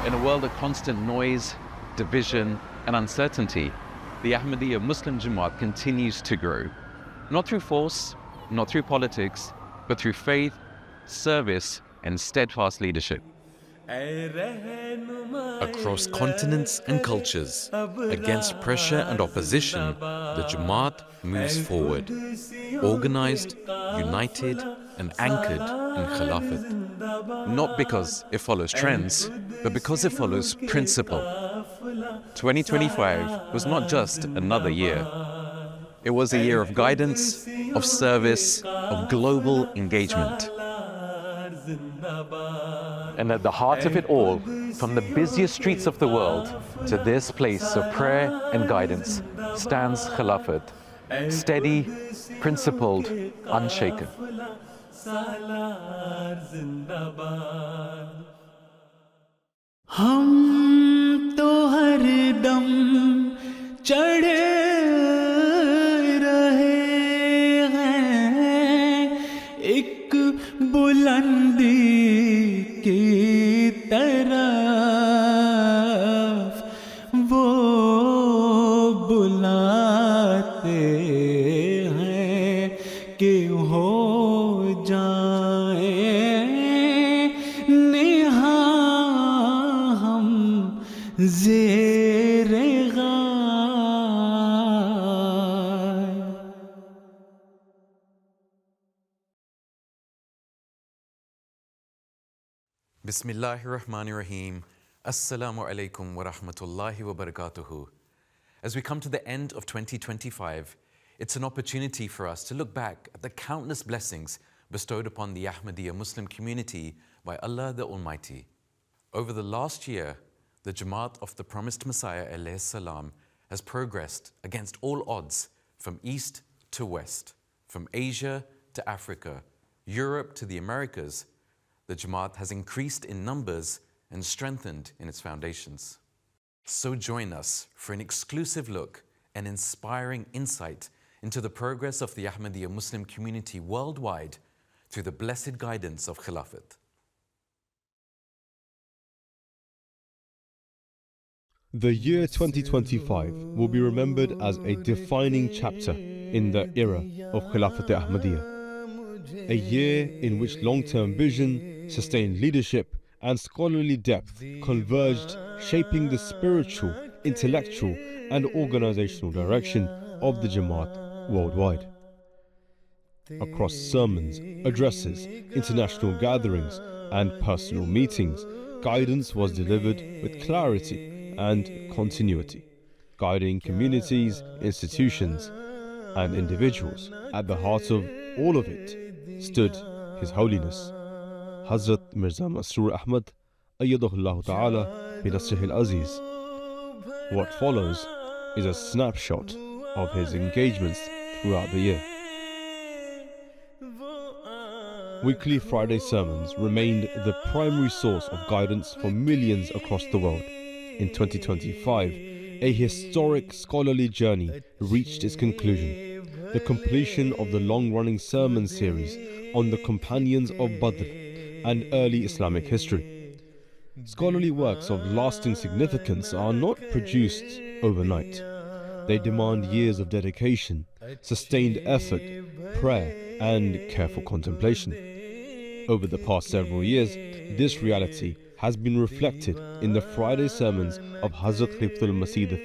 In a world of constant noise, division, and uncertainty, the Ahmediyya Muslim Jamaat continues to grow. Not through force, not through politics, but through faith, service, and steadfast leadership. Across continents and cultures, against pressure and opposition, the Jamaat moves forward, organized, united, and anchored in Khilafat. Not because it follows trends, but because it follows principle. 2025 was not just another year. It was a year of guidance, of service, of global engagement. And at the heart of it all, from the busiest streets of the world to this place of prayer and guidance, stands Khilafat, steady, principled, unshaken. हम तो हर दम चढ़े रहे हैं एक बुलंदी की तरफ, वो बुलाते हैं कि हो जाए नेहा हम ज़ेरे गाय। Bismillahirrahmanirrahim. Assalamu alaikum wa rahmatullahi wa barakatuhu. As we come to the end of 2025, it's an opportunity for us to look back at the countless blessings bestowed upon the Ahmadiyya Muslim community by Allah the Almighty. Over the last year, the Jamaat of the Promised Messiah alayhi salam has progressed against all odds from east to west, from Asia to Africa, Europe to the Americas. The Jamaat has increased in numbers and strengthened in its foundations. So join us for an exclusive look and inspiring insight into the progress of the Ahmadiyya Muslim community worldwide through the blessed guidance of Khilafat. The year 2025 will be remembered as a defining chapter in the era of Khilafat Ahmadiyya. A year in which long-term vision, sustained leadership, and scholarly depth converged, shaping the spiritual, intellectual, and organizational direction of the Jamaat worldwide. Across sermons, addresses, international gatherings, and personal meetings, guidance was delivered with clarity and continuity, guiding communities, institutions, and individuals. At the heart of all of it stood His Holiness Hazrat Mirza Masroor Ahmad Ayyadahullah Ta'ala bi Nasrihil Aziz. What follows is a snapshot of his engagements throughout the year. Weekly Friday sermons remained the primary source of guidance for millions across the world. In 2025, a historic scholarly journey reached its conclusion, the completion of the long-running sermon series on the companions of Badr and early Islamic history. Scholarly works of lasting significance are not produced overnight. They demand years of dedication, sustained effort, prayer, and careful contemplation. Over the past several years, this reality has been reflected in the Friday sermons of Hazrat Khalifatul Masih V,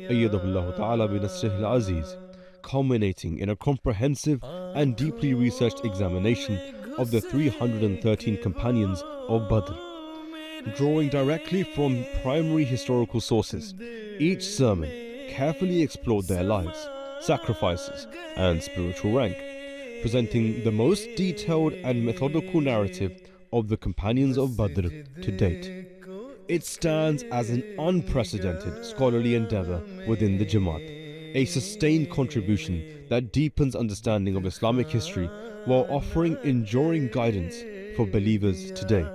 Ayyadahullah Ta'ala bi Nasrihil Aziz, culminating in a comprehensive and deeply researched examination of the 313 companions of Badr. Drawing directly from primary historical sources, each sermon carefully explored their lives, sacrifices, and spiritual rank, presenting the most detailed and methodical narrative of the companions of Badr to date. It stands as an unprecedented scholarly endeavor within the Jamaat, a sustained contribution that deepens understanding of Islamic history while offering enduring guidance for believers today.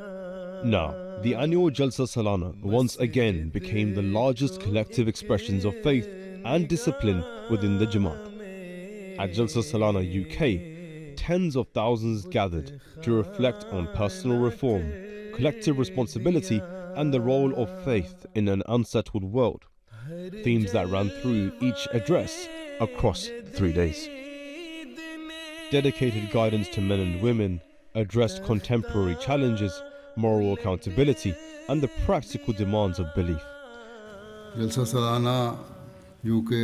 Now, the annual Jalsa Salana once again became the largest collective expressions of faith and discipline within the Jamaat. At Jalsa Salana UK, tens of thousands gathered to reflect on personal reform, collective responsibility, and the role of faith in an unsettled world, themes that ran through each address across 3 days. Dedicated guidance to men and women addressed contemporary challenges, moral accountability, and the practical demands of belief. जलसा सालाना UK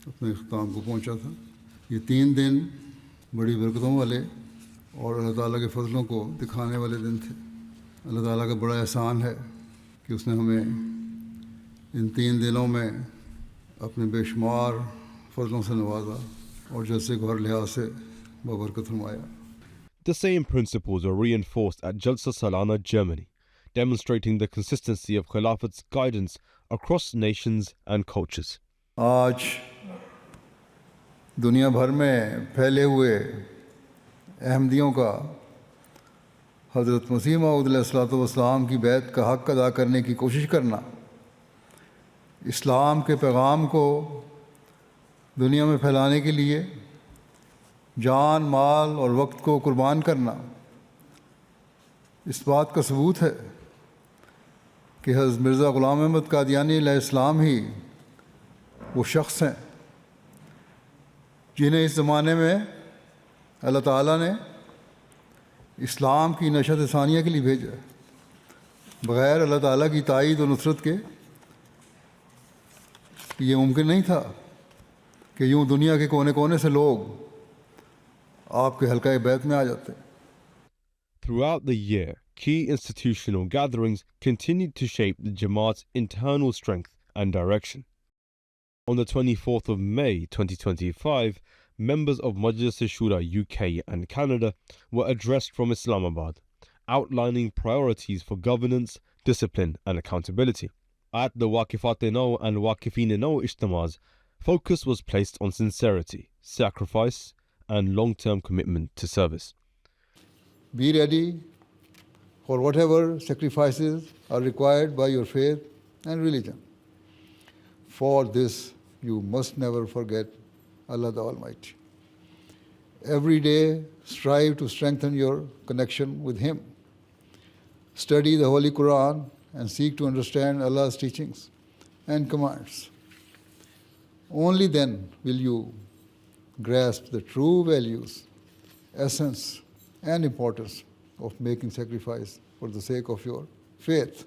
अपने इख्ताम को पहुंचा था। ये 3 दिन बड़ी बरकतों वाले और अल्लाह ताला के फजलों को दिखाने वाले दिन थे। अल्लाह ताला का बड़ा एहसान है कि उसने हमें इन 3 दिनों में अपने बेशुमार फजलों से नवाजा और जलसे को हर लिहाज से बबरकत फरमाया। The same principles are reinforced at Jalsa Salana, Germany, demonstrating the consistency of Khilafat's guidance across nations and cultures. आज दुनिया भर में फैले हुए अहमदियों का हज़रत मसीह मऊद अलैहिस्सलाम की बैत का हक़ अदा करने की कोशिश करना, इस्लाम के पैगाम को दुनिया में फैलाने के लिए जान, माल और वक्त को कुर्बान करना इस बात का सबूत है कि हज़रत मिर्ज़ा ग़ुलाम अहमद कादियानी अलैहिस्सलाम ही वो शख्स हैं जिन्हें इस ज़माने में अल्लाह ताला ने इस्लाम की नशत सानिया के लिए भेजा। बग़ैर अल्लाह ताला की ताईद और नुसरत के ये मुमकिन नहीं था कि यूँ दुनिया के कोने कोने से लोग आपके हल्का बैत में आ जाते। Throughout the year, key institutional gatherings continued to shape the Jamaat's internal strength and direction. On the 24th of May 2025, members of Majlis Shura UK and Canada were addressed from Islamabad, outlining priorities for governance, discipline and accountability. At the Waqifat-e-Nau and Waqifin-e-Nau Ijtima's, focus was placed on sincerity, sacrifice and long-term commitment to service. Be ready for whatever sacrifices are required by your faith and religion. For this, you must never forget Allah the Almighty. Every day, strive to strengthen your connection with Him. Study the Holy Quran and seek to understand Allah's teachings and commands. Only then will you grasp the true values, essence, and importance of making sacrifice for the sake of your faith.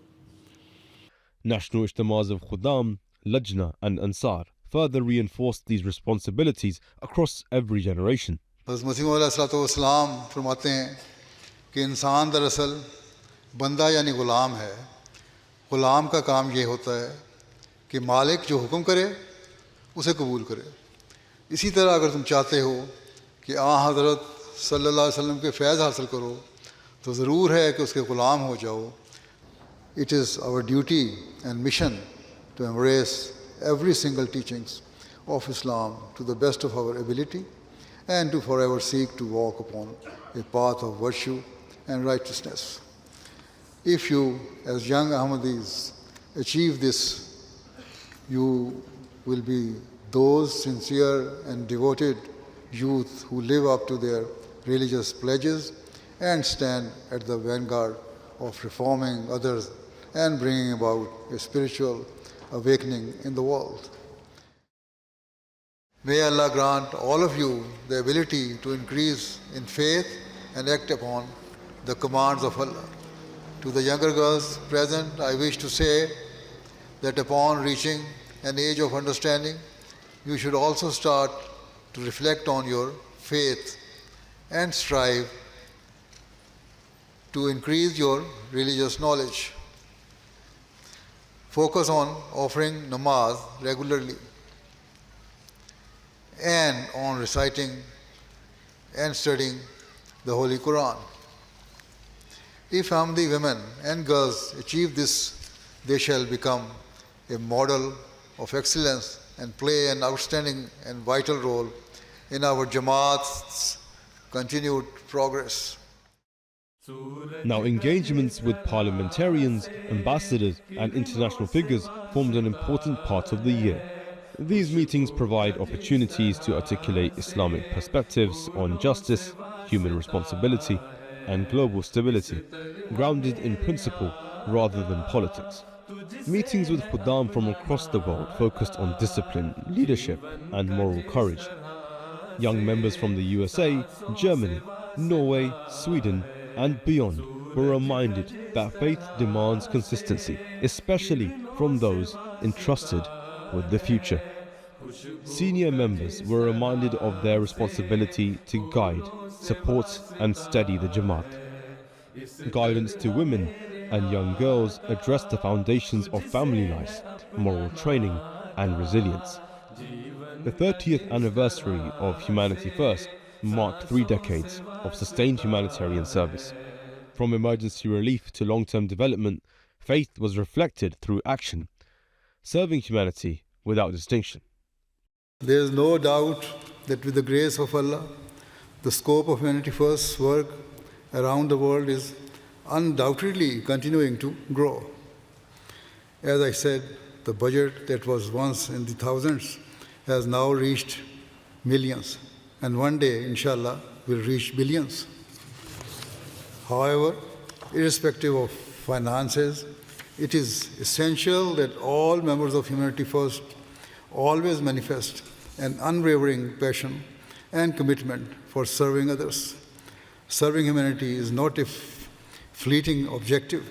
National Ijtima's of Khudam, Lajna and Ansar further reinforced these responsibilities across every generation. हज़रत मसीह अलैहिस्सलाम फरमाते हैं कि इंसान दरअसल बंदा यानी ग़ुलाम है। ग़ुलाम का काम ये होता है कि मालिक जो हुक्म करे उसे कबूल करे। इसी तरह अगर तुम चाहते हो कि हज़रत सल्लल्लाहु अलैहि वसल्लम के फैज़ हासिल करो तो ज़रूर है कि उसके ग़ुलाम हो जाओ। It is our duty and mission to embrace every single teachings of Islam to the best of our ability and to forever seek to walk upon a path of virtue and righteousness. If you, as young Ahmadis, achieve this, you will be those sincere and devoted youth who live up to their religious pledges and stand at the vanguard of reforming others and bringing about a spiritual awakening in the world. May Allah grant all of you the ability to increase in faith and act upon the commands of Allah. To the younger girls present, I wish to say that upon reaching an age of understanding, you should also start to reflect on your faith and strive to increase your religious knowledge. Focus on offering namaz regularly and on reciting and studying the Holy Quran. If Ahmadi women and girls achieve this, they shall become a model of excellence and play an outstanding and vital role in our Jamaat's continued progress. Now, engagements with parliamentarians, ambassadors, and international figures formed an important part of the year. These meetings provide opportunities to articulate Islamic perspectives on justice, human responsibility, and global stability, grounded in principle rather than politics. Meetings with Khuddam from across the world focused on discipline, leadership, and moral courage. Young members from the USA, Germany, Norway, Sweden, and beyond were reminded that faith demands consistency, especially from those entrusted with the future. Senior members were reminded of their responsibility to guide, support, and steady the Jamaat. Guidance to women and young girls addressed the foundations of family life, moral training, and resilience. The 30th anniversary of Humanity First marked 3 decades of sustained humanitarian service. From emergency relief to long-term development, faith was reflected through action, serving humanity without distinction. There is no doubt that with the grace of Allah, the scope of Humanity First's work around the world is undoubtedly continuing to grow. As I said, the budget that was once in the thousands has now reached millions, and one day, inshallah, will reach billions. However, irrespective of finances, it is essential that all members of Humanity First always manifest an unwavering passion and commitment for serving others. Serving humanity is not a fleeting objective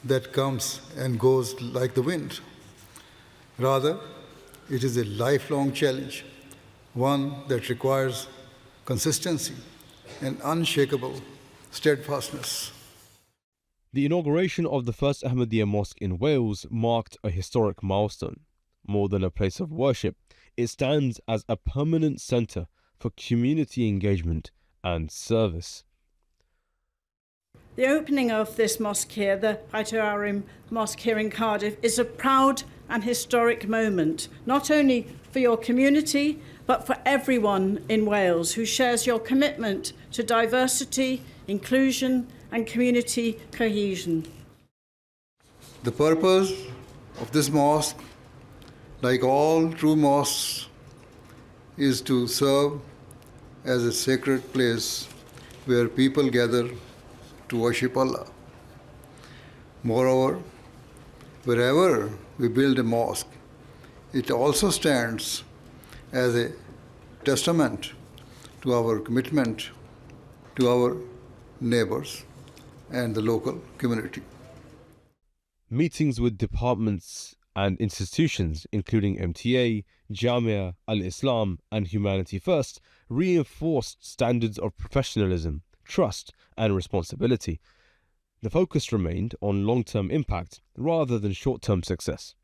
that comes and goes like the wind. Rather, it is a lifelong challenge, one that requires consistency and unshakable steadfastness. The inauguration of the first Ahmadiya mosque in Wales marked a historic milestone. More than a place of worship, it stands as a permanent centre for community engagement and service. The opening of this mosque here, the Arim Mosque here in Cardiff, is a proud and historic moment, not only for your community, but for everyone in Wales who shares your commitment to diversity, inclusion, and community cohesion. The purpose of this mosque, like all true mosques, is to serve as a sacred place where people gather to worship Allah. Moreover, wherever we build a mosque, it also stands as a testament to our commitment to our neighbors and the local community. Meetings with departments and institutions, including MTA, Jamia, Al-Islam, and Humanity First, reinforced standards of professionalism, trust, and responsibility. The focus remained on long-term impact rather than short-term success.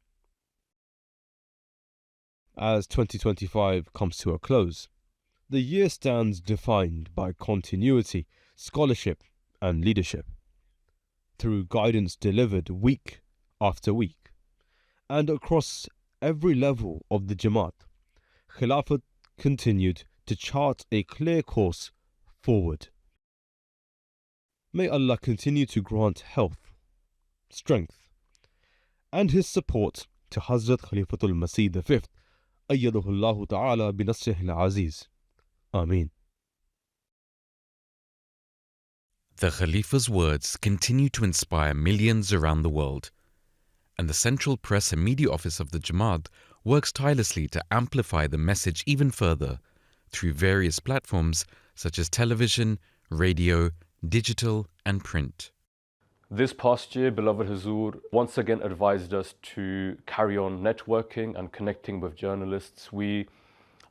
As 2025 comes to a close, the year stands defined by continuity, scholarship, and leadership. Through guidance delivered week after week, and across every level of the Jamaat, Khilafat continued to chart a clear course forward. May Allah continue to grant health, strength, and His support to Hazrat Khalifatul Masih V, ayyadahullahu ta'ala binasrihil aziz. Ameen. The Khalifa's words continue to inspire millions around the world, and the Central Press and Media Office of the Jamaat works tirelessly to amplify the message even further through various platforms such as television, radio, digital, and print. This past year, beloved Huzoor once again advised us to carry on networking and connecting with journalists. We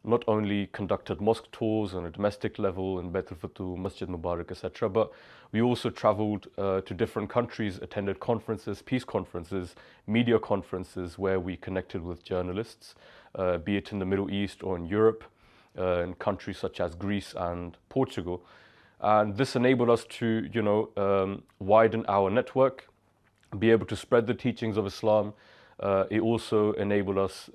not only conducted mosque tours on a domestic level in Bait al-Futuh, Masjid Mubarak, etc., but we also traveled to different countries, attended conferences, peace conferences, media conferences where we connected with journalists, be it in the Middle East or in Europe, in countries such as Greece and Portugal. And this enabled us to, widen our network, be able to spread the teachings of Islam. It also enabled us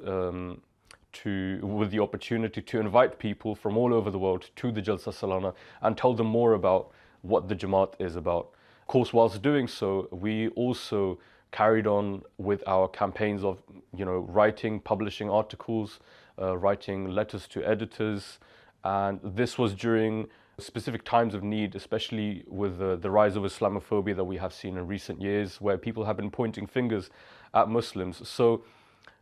with the opportunity to invite people from all over the world to the Jalsa Salana and tell them more about what the Jamaat is about. Of course, whilst doing so, we also carried on with our campaigns of, writing, publishing articles, writing letters to editors, and this was during specific times of need, especially with the rise of Islamophobia that we have seen in recent years, where people have been pointing fingers at Muslims. So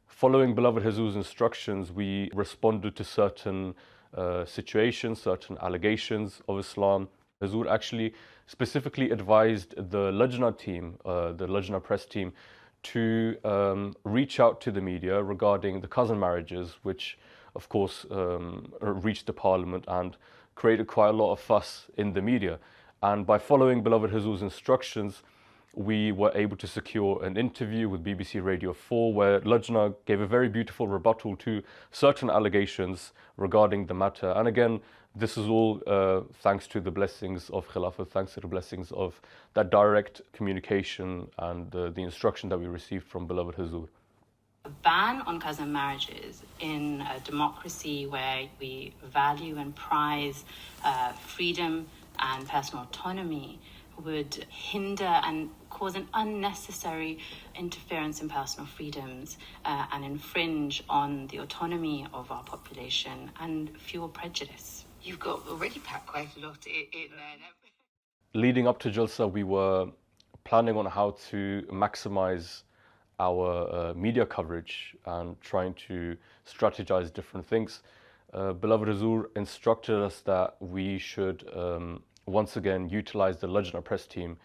following Beloved Hazur's instructions, we responded to certain situations, certain allegations of Islam. Hazur actually specifically advised the Lajna team, the Lajna press team, to reach out to the media regarding the cousin marriages, which of course reached the parliament and created quite a lot of fuss in the media. And by following Beloved Hazur's instructions, we were able to secure an interview with BBC Radio 4 where Lajna gave a very beautiful rebuttal to certain allegations regarding the matter. And again, this is all thanks to the blessings of Khilafat, thanks to the blessings of that direct communication and the instruction that we received from Beloved Hazur. A ban on cousin marriages in a democracy where we value and prize freedom and personal autonomy would hinder and cause an unnecessary interference in personal freedoms and infringe on the autonomy of our population and fuel prejudice. You've got already packed quite a lot in there. Leading up to Jalsa, we were planning on how to maximize our media coverage and trying to strategize different things. Beloved Hazur instructed us that we should once again utilize the Lajna press team,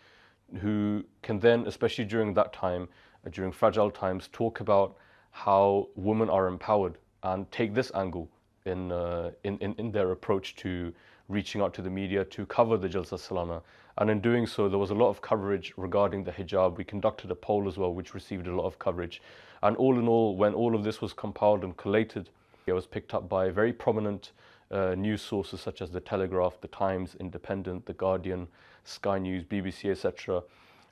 who can then, especially during that time, during fragile times, talk about how women are empowered and take this angle in their approach to reaching out to the media to cover the Jalsa Salana. And in doing so, there was a lot of coverage regarding the hijab. We conducted a poll as well, which received a lot of coverage. And all in all, when all of this was compiled and collated, it was picked up by very prominent news sources such as The Telegraph, The Times, Independent, The Guardian, Sky News, BBC, etc.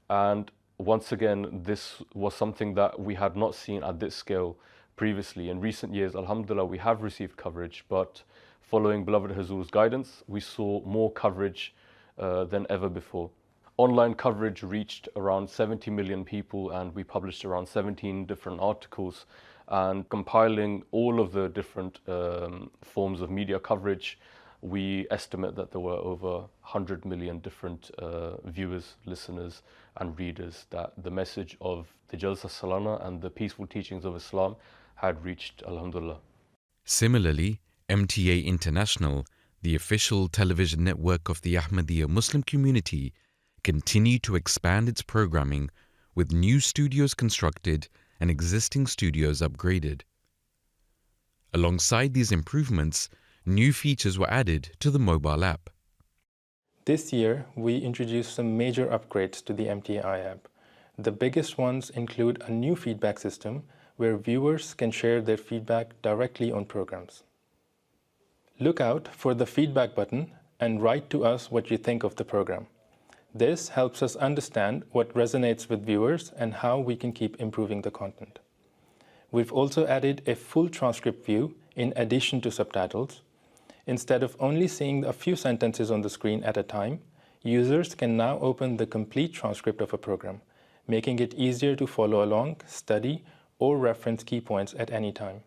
And once again, this was something that we had not seen at this scale previously. In recent years, alhamdulillah, we have received coverage, but following Beloved Hazur's guidance, we saw more coverage than ever before. Online coverage reached around 70 million people, and we published around 17 different articles. And compiling all of the different forms of media coverage, we estimate that there were over 100 million different viewers, listeners and readers that the message of the Jalsa Salana and the peaceful teachings of Islam had reached, alhamdulillah. Similarly, MTA International, the official television network of the Ahmadiya Muslim community, continued to expand its programming with new studios constructed and existing studios upgraded. Alongside these improvements, new features were added to the mobile app. This year, we introduced some major upgrades to the MTI app. The biggest ones include a new feedback system where viewers can share their feedback directly on programs. Look out for the feedback button and write to us what you think of the program. This helps us understand what resonates with viewers and how we can keep improving the content. We've also added a full transcript view in addition to subtitles. Instead of only seeing a few sentences on the screen at a time, users can now open the complete transcript of a program, making it easier to follow along, study, or reference key points at any time.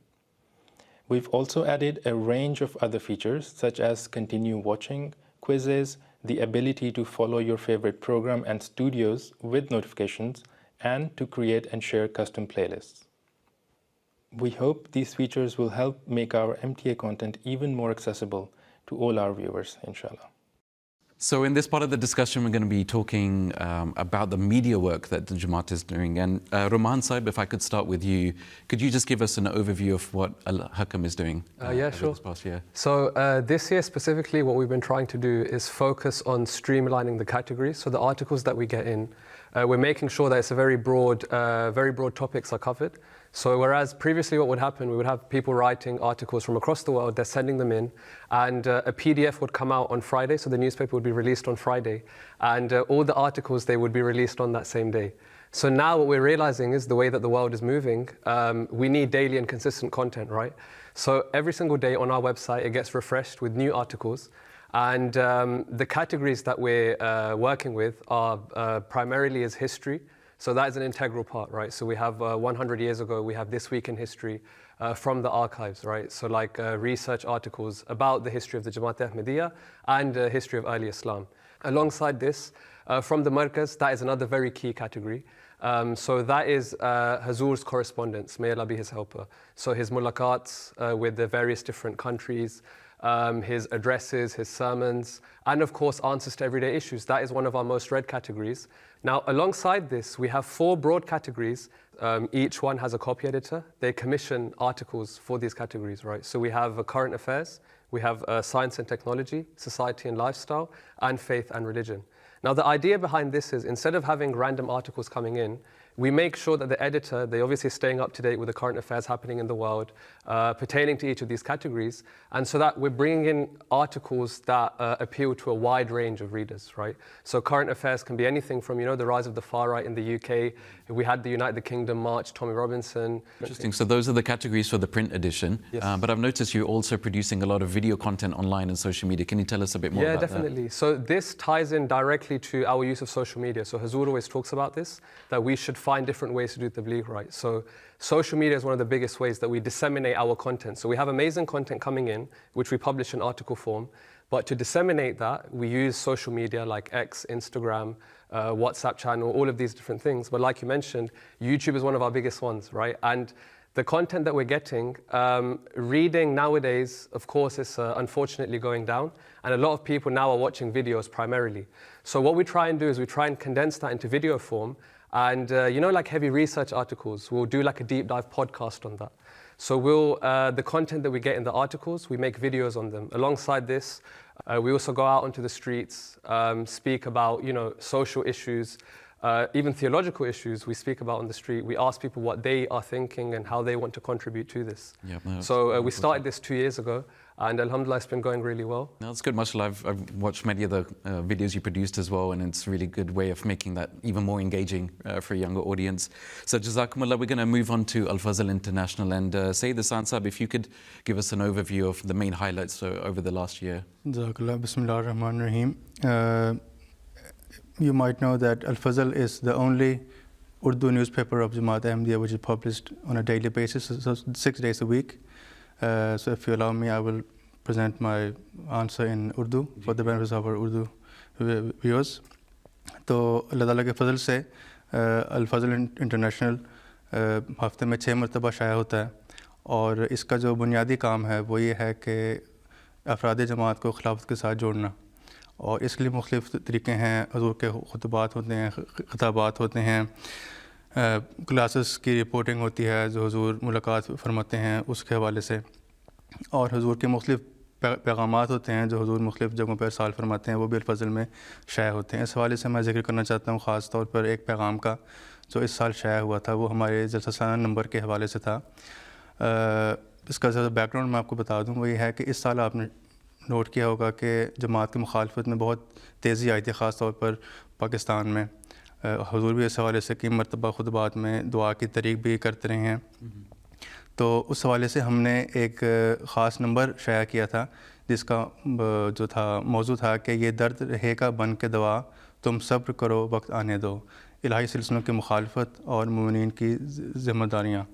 We've also added a range of other features such as continue watching, quizzes, the ability to follow your favorite program and studios with notifications, and to create and share custom playlists. We hope these features will help make our MTA content even more accessible to all our viewers, inshallah. So in this part of the discussion, we're going to be talking about the media work that the Jamaat is doing. And Roman Saib, if I could start with you, could you just give us an overview of what Al-Hakam is doing yeah, sure. this past year? So this year specifically, what we've been trying to do is focus on streamlining the categories. So the articles that we get in, we're making sure that it's a very broad topics are covered. So whereas previously what would happen, we would have people writing articles from across the world, they're sending them in, and a PDF would come out on Friday, so the newspaper would be released on Friday, and all the articles, they would be released on that same day. So now what we're realizing is the way that the world is moving, we need daily and consistent content, right? So every single day on our website, it gets refreshed with new articles, and the categories that we're working with are primarily is history. So that is an integral part, right? So we have 100 years ago, we have This Week in History from the archives, right? So like research articles about the history of the Jamaat Ahmediyya and history of early Islam. Alongside this, from the Markaz, that is another very key category. So that is Hazur's correspondence, may Allah be his helper. So his mulaqats with the various different countries, his addresses, his sermons, and of course answers to everyday issues. That is one of our most read categories. Now, alongside this, we have 4 broad categories. Each one has a copy editor. They commission articles for these categories, right? So we have current affairs, we have science and technology, society and lifestyle, and faith and religion. Now, the idea behind this is instead of having random articles coming in, we make sure that the editor, they obviously staying up to date with the current affairs happening in the world, pertaining to each of these categories, and so that we're bringing in articles that appeal to a wide range of readers, right? So current affairs can be anything from, the rise of the far right in the UK. We had the United Kingdom March, Tommy Robinson. Interesting. So those are the categories for the print edition. Yes. But I've noticed you're also producing a lot of video content online and social media. Can you tell us a bit more about that? Yeah, definitely. So this ties in directly to our use of social media. So Hazur always talks about this, that we should find different ways to do tabligh, right? So social media is one of the biggest ways that we disseminate our content. So we have amazing content coming in, which we publish in article form. But to disseminate that, we use social media like X, Instagram, WhatsApp channel, all of these different things. But like you mentioned, YouTube is one of our biggest ones, right? And the content that we're getting, reading nowadays, of course, is unfortunately going down. And a lot of people now are watching videos primarily. So what we try and do is we try and condense that into video form. And like heavy research articles, we'll do like a deep dive podcast on that. So the content that we get in the articles, we make videos on them. Alongside this, we also go out onto the streets, speak about, social issues, even theological issues we speak about on the street. We ask people what they are thinking and how they want to contribute to this. Yeah, no, so we started this 2 years ago, and alhamdulillah, it's been going really well. No, that's good, mashallah. I've watched many of the videos you produced as well, and it's a really good way of making that even more engaging for a younger audience. So jazakumullah, we're going to move on to Al-Fazl International, and Sayyid Hassan Sahib, if you could give us an overview of the main highlights over the last year. Jazakallah, Bismillah ar-Rahman ar-Rahim. You might know that Al-Fazl is the only Urdu newspaper of Jamaat Ahmediyya which is published on a daily basis, so 6 days a week. So if you allow me, I will present my answer in Urdu for the benefit of our Urdu viewers. तो अल्लाह ताला के फजल से अल-फज़ल international हफ्ते में 6 मरतबा शाया होता है, और इसका जो बुनियादी काम है वो ये है कि अफराद जमात को खिलाफत के साथ जोड़ना, और इसके लिए मुख्तलिफ़ तरीक़े हैं। हुज़ूर के खुतबात होते हैं, ख़िताबात होते हैं, क्लासेस की रिपोर्टिंग होती है जो हुज़ूर मुलाकात फरमाते हैं उसके हवाले से, और हुज़ूर के मुख्तलिफ़ पैगामात होते हैं जो हुज़ूर मुख्तलिफ़ जगहों पर इरसाल फरमाते हैं, वो भी अल-फज़ल में शाया होते हैं। इस हवाले से मैं ज़िक्र करना चाहता हूँ ख़ास तौर पर एक पैगाम का जो इस साल शाया हुआ था, वो हमारे जलसा सालाना नंबर के हवाले से था। इसका ज़रा बैकग्राउंड मैं आपको बता दूँ, वो ये है कि इस साल आपने नोट किया होगा कि जमात की मुखालफत में बहुत तेज़ी आई थी, ख़ास तौर पर पाकिस्तान में। हुज़ूर भी इस हवाले से कई मरतबा खुतबात में दुआ की तरीक़ भी करते रहे हैं। तो उस हवाले से हमने एक ख़ास नंबर शाया किया था जिसका जो था मौजू था कि ये दर्द रहेगा बन के दवा, तुम सब्र करो वक्त आने दो, इलाही सिलसिलों की मुखालफत और मुमिनीन की ज़िम्मेदारियाँ।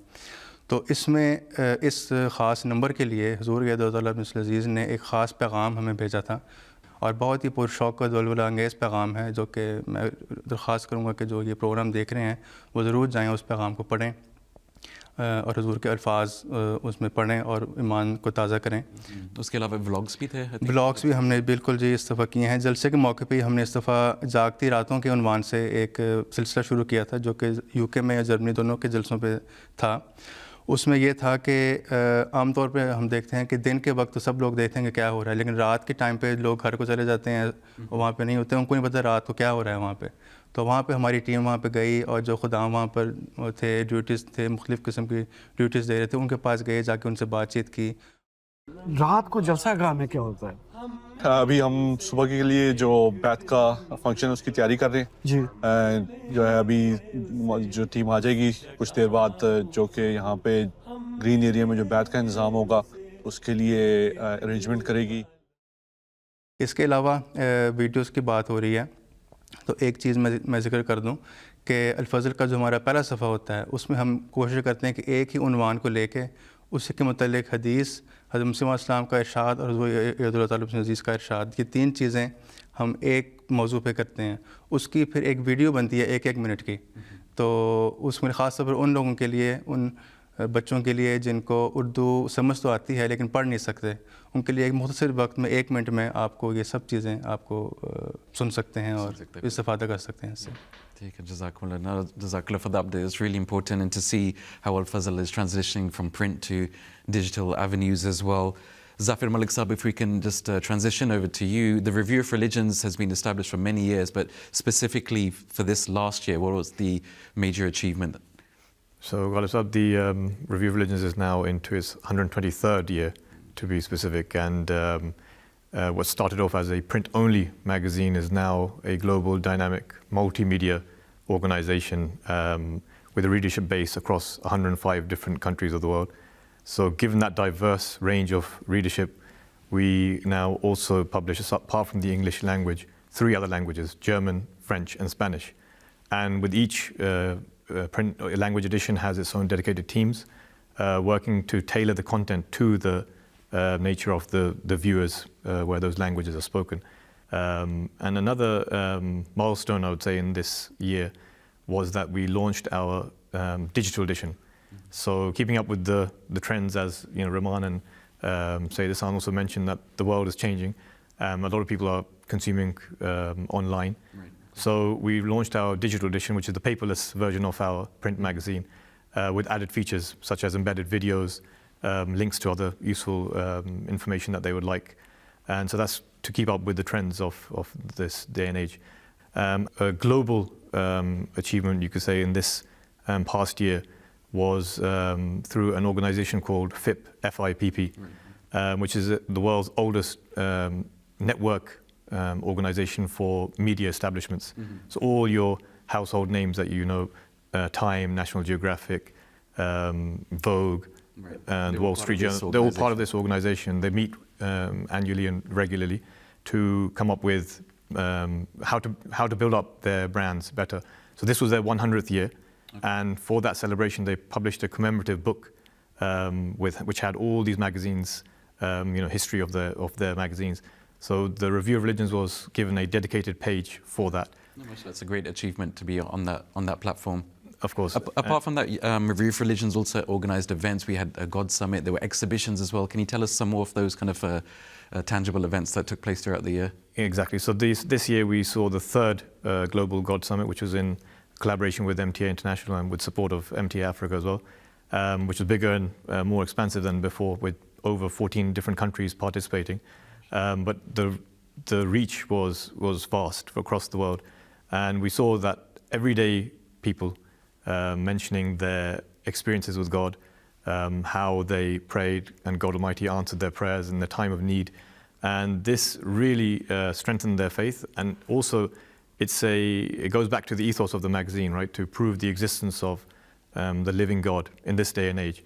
तो इसमें इस ख़ास नंबर के लिए हुज़ूर अज़ीज़ ने एक ख़ास पैगाम हमें भेजा था, और बहुत ही पुरशौक़ और वलवला अंगेज़ पैगाम है, जो कि मैं दरख्वास्त करूँगा कि जो ये प्रोग्राम देख रहे हैं वो ज़रूर जाएँ उस पैगाम को पढ़ें और हुज़ूर के अल्फाज उसमें पढ़ें और ईमान को ताज़ा करें। तो उसके अलावा व्लॉग्स भी थे? व्लॉग्स भी हमने बिल्कुल जी इस दफ़ा किए हैं। जलसे के मौके पे ही हमने इस दफ़ा जागती रातों के उन्वान से एक सिलसिला शुरू किया था जो कि यूके में या जर्मनी दोनों के जलसों पे था। उसमें यह था कि आम तौर पे हम देखते हैं कि दिन के वक्त तो सब लोग देखते हैं कि क्या हो रहा है, लेकिन रात के टाइम पे लोग घर को चले जाते हैं, वहाँ पे नहीं होते, उनको नहीं पता रात को क्या हो रहा है वहाँ पे। तो वहाँ पे हमारी टीम वहाँ पे गई, और जो खुदाम वहाँ पर थे, ड्यूटीज़ थे, मुख्तलिफ़ किस्म की ड्यूटीज़ दे रहे थे, उनके पास गए, जाके उनसे बातचीत की। रात को जलसा गाह में क्या होता है? अभी हम सुबह के लिए जो बैत का फंक्शन है उसकी तैयारी कर रहे हैं जी। जो है अभी जो टीम आ जाएगी कुछ देर बाद, जो कि यहाँ पे ग्रीन एरिया में जो बैत का इंतज़ाम होगा उसके लिए अरेंजमेंट करेगी। इसके अलावा वीडियोस की बात हो रही है, तो एक चीज़ मैं ज़िक्र कर दूं کہ الفضل کا جو ہمارا پہلا صفحہ ہوتا ہے اس میں ہم کوشش کرتے ہیں کہ ایک ہی عنوان کو لے کے اسی کے متعلق حدیث، حضرت مسلم علیہ السلام کا ارشاد اور حضرت اللہ تعالیٰ عزیز کا ارشاد، یہ 3 چیزیں ہم ایک موضوع پہ کرتے ہیں. اس کی پھر ایک ویڈیو بنتی ہے 1 منٹ کی. تو اس میں خاص طور پر ان لوگوں کے لیے، ان بچوں کے لیے جن کو اردو سمجھ تو آتی ہے لیکن پڑھ نہیں سکتے، ان کے لیے ایک مختصر وقت میں 1 منٹ میں آپ کو یہ سب چیزیں آپ کو سن سکتے ہیں اور استفادہ کر سکتے ہیں اس سے. Jazakallah for the update. It's really important, and to see how Al-Fazl is transitioning from print to digital avenues as well. Zafir Malik Saab, if we can just transition over to you. The Review of Religions has been established for many years, but specifically for this last year, what was the major achievement? So, Ghalib Saab, the Review of Religions is now into its 123rd year, to be specific, and what started off as a print-only magazine is now a global, dynamic, multimedia organization with a readership base across 105 different countries of the world. So given that diverse range of readership, we now also publish, apart from the English language, 3 other languages, German, French, and Spanish. And with each print language edition has its own dedicated teams working to tailor the content to the nature of the viewers where those languages are spoken. And another milestone, I would say, in this year was that we launched our digital edition. So keeping up with the trends, as you know, Rahman and Sayyid Hassan also mentioned, that the world is changing. A lot of people are consuming online. Right. So we launched our digital edition, which is the paperless version of our print magazine, with added features such as embedded videos, links to other useful information that they would like. And so that's to keep up with the trends of this day and age. A global achievement, you could say, in this past year was through an organization called FIP, F-I-P-P, which is the world's oldest network organization for media establishments. Mm-hmm. So all your household names that you know, Time, National Geographic, Vogue, right, and Wall Street Journal, they're all part of this organization. They meet annually and regularly to come up with how to build up their brands better. So this was their 100th year. Okay. And for that celebration, they published a commemorative book which had all these magazines, history of their magazines. So the Review of Religions was given a dedicated page for that. That's a great achievement to be on that platform. Of course. Apart from that, Review of Religions also organised events. We had a God Summit. There were exhibitions as well. Can you tell us some more of those kind of tangible events that took place throughout the year? Exactly. So this year we saw the 3rd Global God Summit, which was in collaboration with MTA International and with support of MTA Africa as well, which was bigger and more expansive than before, with over 14 different countries participating. But the reach was vast across the world. And we saw that everyday people mentioning their experiences with God, how they prayed and God Almighty answered their prayers in the time of need. And this really strengthened their faith. And also it goes back to the ethos of the magazine, right? To prove the existence of the living God in this day and age.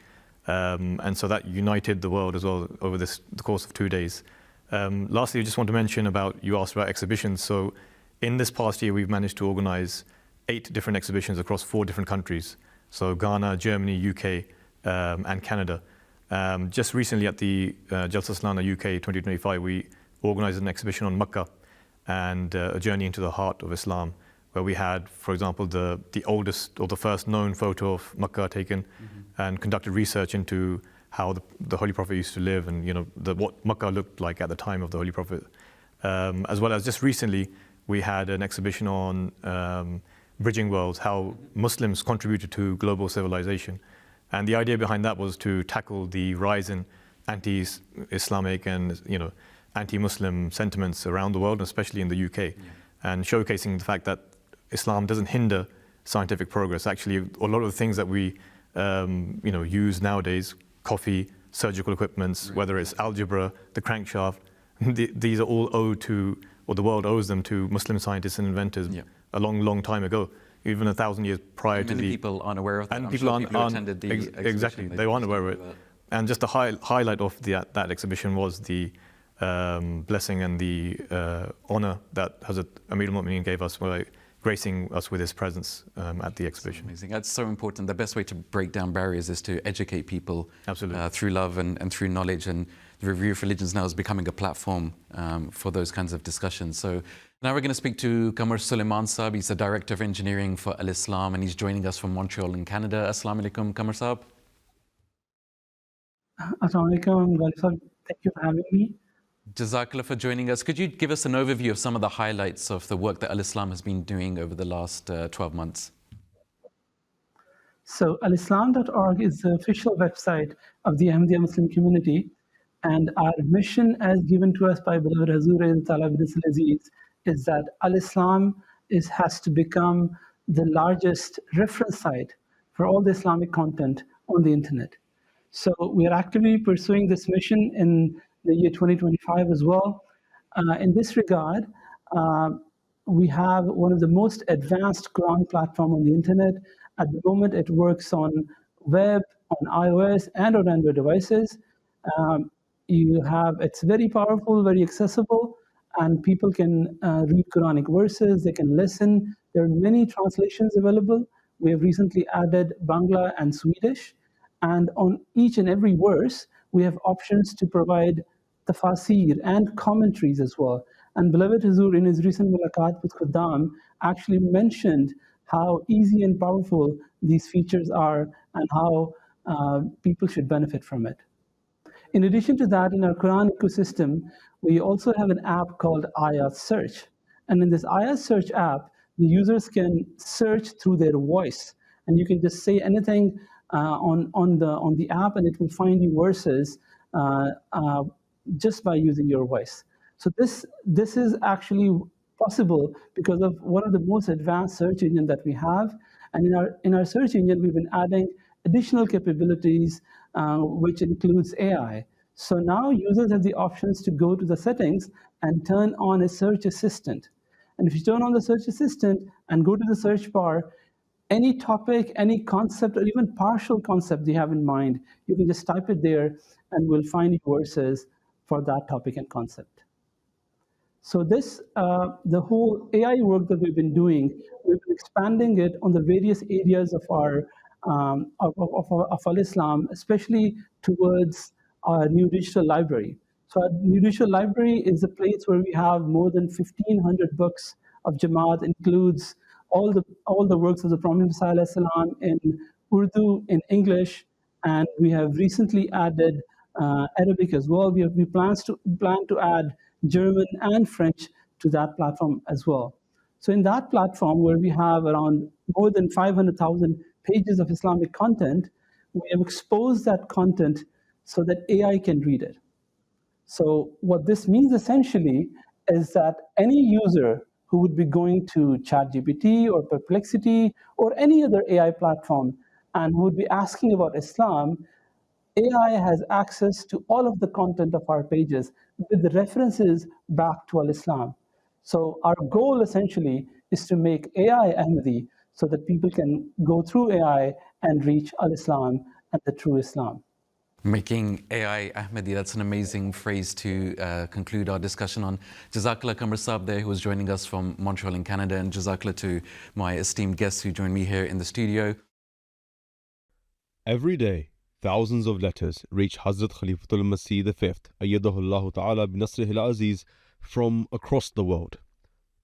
And so that united the world as well over the course of 2 days. Lastly, I just want to mention you asked about exhibitions. So in this past year, we've managed to organize 8 different exhibitions across 4 different countries. So Ghana, Germany, UK, and Canada. Just recently at the Jalsa Salana UK 2025, we organized an exhibition on Makkah and a journey into the heart of Islam, where we had, for example, the oldest or the first known photo of Makkah taken, and conducted research into how the Holy Prophet used to live and what Makkah looked like at the time of the Holy Prophet. As well as just recently, we had an exhibition on bridging worlds, how Muslims contributed to global civilization. And the idea behind that was to tackle the rise in anti-Islamic and anti-Muslim sentiments around the world, especially in the UK, and showcasing the fact that Islam doesn't hinder scientific progress. Actually, a lot of the things that we use nowadays, coffee, surgical equipments, right, whether it's algebra, the crankshaft, these are all owed to, or the world owes them to Muslim scientists and inventors a long, long time ago, even 1,000 years prior to the... Many people aren't aware of that. And I'm people sure aren't attended the exhibition. Exactly, they aren't aware of it. And just the highlight of that exhibition was the blessing and the honor that Hazrat Amir al-Mu'mineen gave us, where gracing us with his presence at the exhibition. Amazing. That's so important. The best way to break down barriers is to educate people through love and through knowledge. And the Review of Religions now is becoming a platform for those kinds of discussions. So now we're going to speak to Qamar Suleiman Saab. He's the Director of Engineering for Al-Islam, and he's joining us from Montreal in Canada. Assalamu alaikum, Qamar Saab. Assalamu alaikum, Ghalib Saab. Thank you for having me. Jazakallah for joining us. Could you give us an overview of some of the highlights of the work that Al-Islam has been doing over the last 12 months? So alislam.org is the official website of the Ahmadiyya Muslim community, and our mission as given to us by beloved Hazur Ta'ala bin Aziz is that Al-Islam has to become the largest reference site for all the Islamic content on the internet. So we are actively pursuing this mission in the year 2025 as well. In this regard, we have one of the most advanced Quran platform on the internet. At the moment, it works on web, on iOS, and on Android devices. It's very powerful, very accessible, and people can read Quranic verses, they can listen. There are many translations available. We have recently added Bangla and Swedish, and on each and every verse, we have options to provide tafasir and commentaries as well. And beloved Hazur, in his recent mulaqat with Khuddam, actually mentioned how easy and powerful these features are and how people should benefit from it. In addition to that, in our Quran ecosystem, we also have an app called Ayat Search. And in this Ayat Search app, the users can search through their voice. And you can just say anything on the app, and it will find you verses just by using your voice. So this is actually possible because of one of the most advanced search engines that we have. And in our search engine, we've been adding additional capabilities, which includes AI. So now users have the options to go to the settings and turn on a search assistant. And if you turn on the search assistant and go to the search bar, any topic, any concept, or even partial concept you have in mind, you can just type it there and we'll find verses for that topic and concept. So this, the whole AI work that we've been doing, we've been expanding it on the various areas of our of Al-Islam, especially towards our new digital library. So our new digital library is a place where we have more than 1,500 books of Jamaat, includes all the works of the Prophet Muhammad in Urdu, in English, and we have recently added Arabic as well. We plan to add German and French to that platform as well. So in that platform, where we have around more than 500,000 pages of Islamic content, we have exposed that content so that AI can read it. So what this means essentially is that any user who would be going to ChatGPT or Perplexity or any other AI platform and would be asking about Islam, AI has access to all of the content of our pages with the references back to Al-Islam. So our goal essentially is to make AI Ahmadi so that people can go through AI and reach Al-Islam and the true Islam. Making AI Ahmadi, that's an amazing phrase to conclude our discussion on. Jazakallah Qamar Saab there, who was joining us from Montreal in Canada, and Jazakallah to my esteemed guests who joined me here in the studio. Every day, thousands of letters reach Hazrat Khalifatul Masih V, Ayyadahullah Ta'ala bi Nasrihil Aziz, from across the world.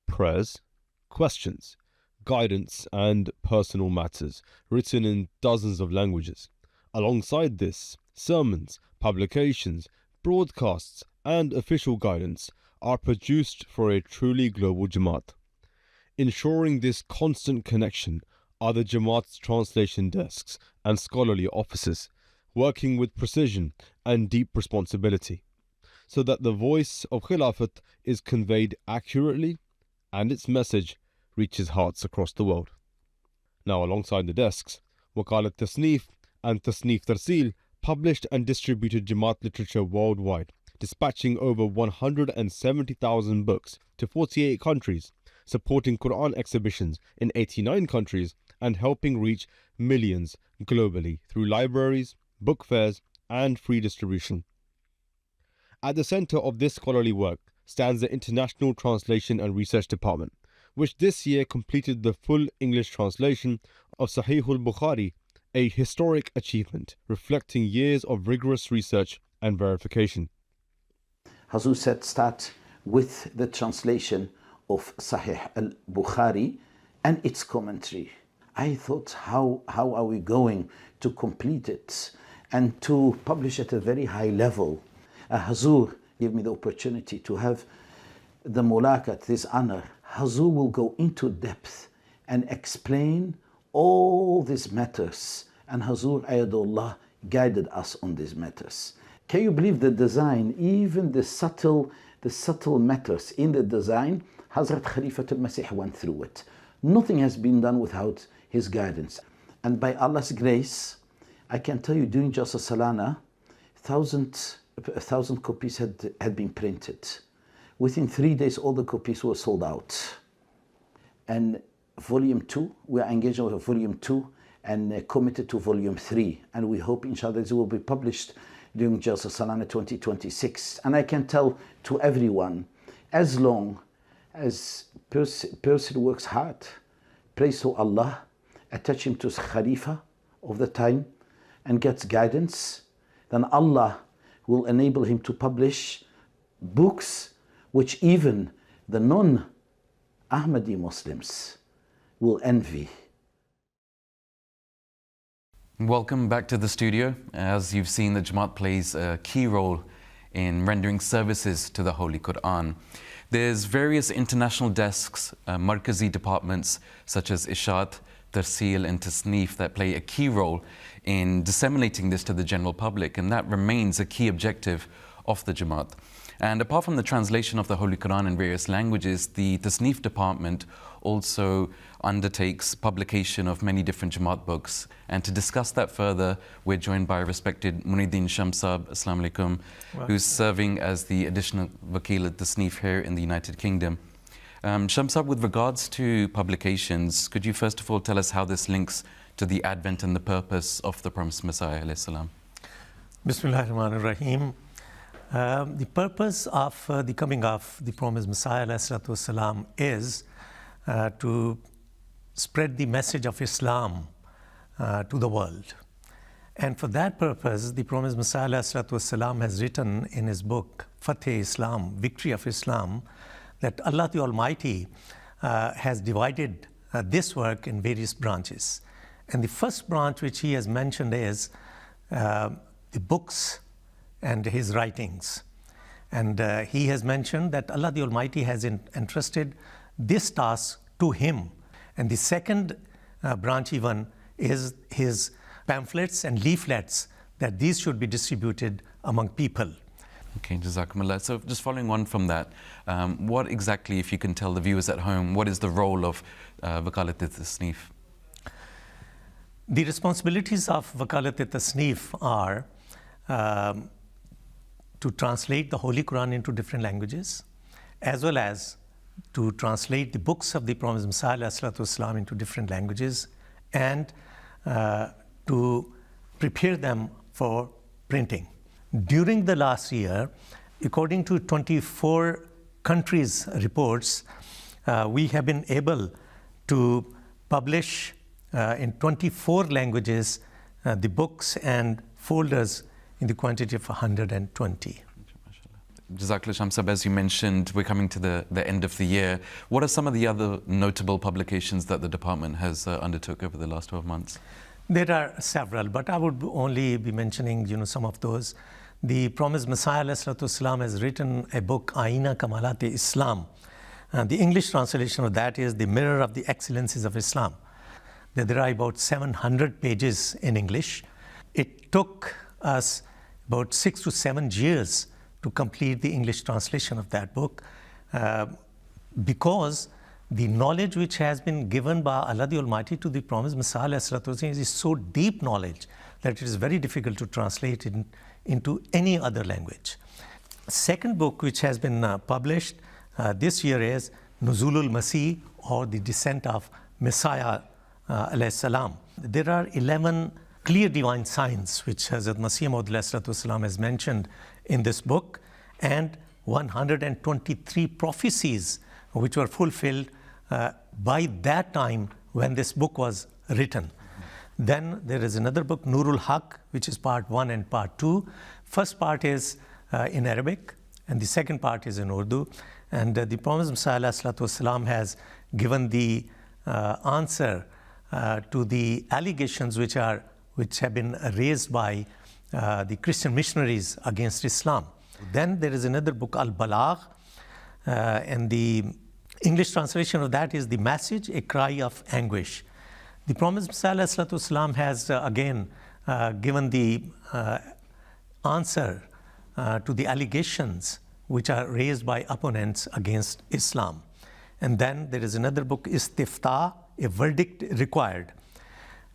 Prayers, questions, guidance, and personal matters written in dozens of languages. Alongside this, sermons, publications, broadcasts, and official guidance are produced for a truly global Jamaat. Ensuring this constant connection are the Jamaat's translation desks and scholarly offices, working with precision and deep responsibility, so that the voice of Khilafat is conveyed accurately and its message reaches hearts across the world. Now, alongside the desks, Wakalat Tasneef and Tasneef Tarsil published and distributed Jamaat literature worldwide, dispatching over 170,000 books to 48 countries, supporting Quran exhibitions in 89 countries, and helping reach millions globally through libraries, book fairs, and free distribution. At the center of this scholarly work stands the International Translation and Research Department, which this year completed the full English translation of Sahih al-Bukhari, a historic achievement reflecting years of rigorous research and verification. Hazur said start with the translation of Sahih al-Bukhari and its commentary. I thought, how are we going to complete it and to publish at a very high level? Hazur gave me the opportunity to have the mulaqat, this honor. Hazur will go into depth and explain all these matters, and Hazur Ayadullah guided us on these matters. Can you believe the design, even the subtle matters in the design, Hazrat Khalifatul Masih went through it. Nothing has been done without his guidance. And by Allah's grace, I can tell you during Jalsa Salana, 1,000 copies had been printed. Within 3 days, all the copies were sold out. And volume 2, we are engaged with volume 2 and committed to volume 3. And we hope, inshallah, this will be published during Jalsa Salana 2026. And I can tell to everyone, as long as person works hard, prays to Allah, attach him to Khalifa of the time, and gets guidance, then Allah will enable him to publish books which even the non-Ahmadi Muslims will envy. Welcome back to the studio. As you've seen, the Jamaat plays a key role in rendering services to the Holy Quran. There's various international desks, markazi departments such as Ishaat, Tarsil and Tasneef that play a key role in disseminating this to the general public, and that remains a key objective of the Jamaat. And apart from the translation of the Holy Quran in various languages, the Tasneef department also undertakes publication of many different Jamaat books. And to discuss that further, we're joined by respected Muhyiddin Shamsab, Assalamu alaikum, who's serving as the additional Wakil at Tasneef here in the United Kingdom. Shamsab, with regards to publications, could you first of all tell us how this links to the advent and the purpose of the promised Messiah alayhi salam? Bismillahir Rahmanir Rahim. The purpose of the coming of the promised Messiah alayhi salam is to spread the message of Islam to the world. And for that purpose, the promised Messiah alayhi salam has written in his book, Fateh Islam, Victory of Islam, that Allah the Almighty has divided this work in various branches. And the first branch which he has mentioned is the books and his writings. And he has mentioned that Allah the Almighty has entrusted this task to him. And the second branch even is his pamphlets and leaflets, that these should be distributed among people. Okay, Jazakumullah. So just following on from that, what exactly, if you can tell the viewers at home, what is the role of Wakalat al-Tasneef? The responsibilities of Wakalat al-Tasneef are to translate the Holy Quran into different languages, as well as to translate the books of the promised Messiah ﷺ into different languages, and to prepare them for printing. During the last year, according to 24 countries' reports, we have been able to publish in 24 languages the books and folders in the quantity of 120. Jazakallah Shamsab, as you mentioned, we're coming to the end of the year. What are some of the other notable publications that the department has undertook over the last 12 months? There are several, but I would only be mentioning some of those. The promised Messiah ﷺ has written a book, Aina Kamalat-e Islam. The English translation of that is The Mirror of the Excellencies of Islam. There are about 700 pages in English. It took us about 6 to 7 years to complete the English translation of that book, because the knowledge which has been given by Allah the Almighty to the promised Messiah is so deep knowledge that it is very difficult to translate it into any other language. Second book which has been published this year is Nuzulul Masih, or the Descent of Messiah alayhi salam. There are 11 clear divine signs which Hazrat Masih Maud has mentioned in this book, and 123 prophecies which were fulfilled by that time when this book was written. Then there is another book, Nurul Haq, which is part 1 and part 2. First part is in Arabic, and the second part is in Urdu. And the Promised Messiah ﷺ has given the answer to the allegations which have been raised by the Christian missionaries against Islam. Then there is another book, Al-Balagh, and the English translation of that is The Message, a Cry of Anguish. The Promised Messiah ﷺ has again given the answer to the allegations which are raised by opponents against Islam. And then there is another book, Istiftah, a Verdict Required,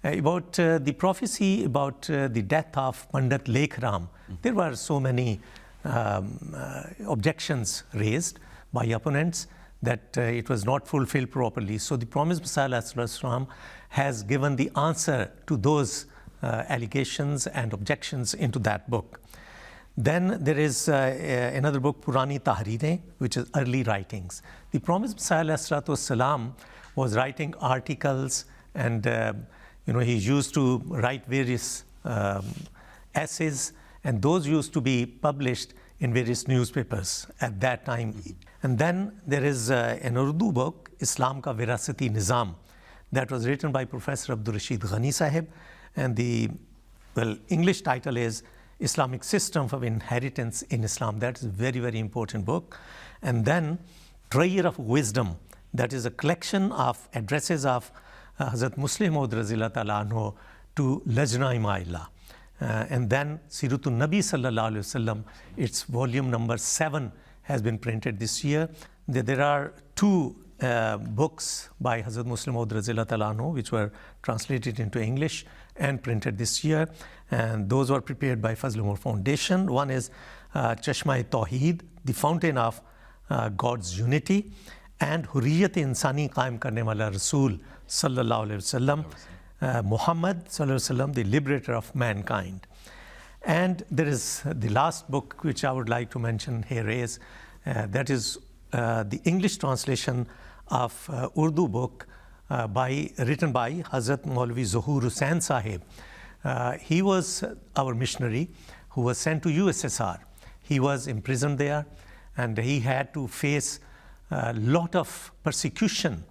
about the prophecy about the death of Pandit Lekram. There were so many objections raised by opponents that it was not fulfilled properly. So the Promised Messiah ﷺ has given the answer to those allegations and objections into that book. Then there is another book, Purani Tahreerein, which is early writings. The Promised Messiah ﷺ was writing articles, and he used to write various essays, and those used to be published in various newspapers at that time. And then there is an Urdu book, Islam Ka Virasati Nizam, that was written by Professor Abdul Rashid Ghani Sahib, and the English title is Islamic System of Inheritance in Islam. That is a very, very important book. And then Treasure of Wisdom, that is a collection of addresses of Hazrat Muslim Maud Razillah Ta'ala Anhu to Lajna Imaillah. And then Siratul Nabi Sallallahu Alaihi Wasallam, its volume number 7 has been printed this year. There are 2 books by Hazrat Muslim Maud Razillah Ta'ala Anhu which were translated into English and printed this year, and those were prepared by Fazl Umar Foundation. One is Chashma-e-Tawheed, the fountain of God's unity, and Hurriyat-e-Insani Qaim Karne Wala Rasool Sallallahu Alaihi Wasallam, Muhammad Sallallahu Alaihi Wasallam, the liberator of mankind. And there is the last book which I would like to mention here is, that is the English translation of Urdu book written by Hazrat Maulvi Zuhur Hussain Sahib. He was our missionary who was sent to USSR. He was imprisoned there, and he had to face a lot of persecution,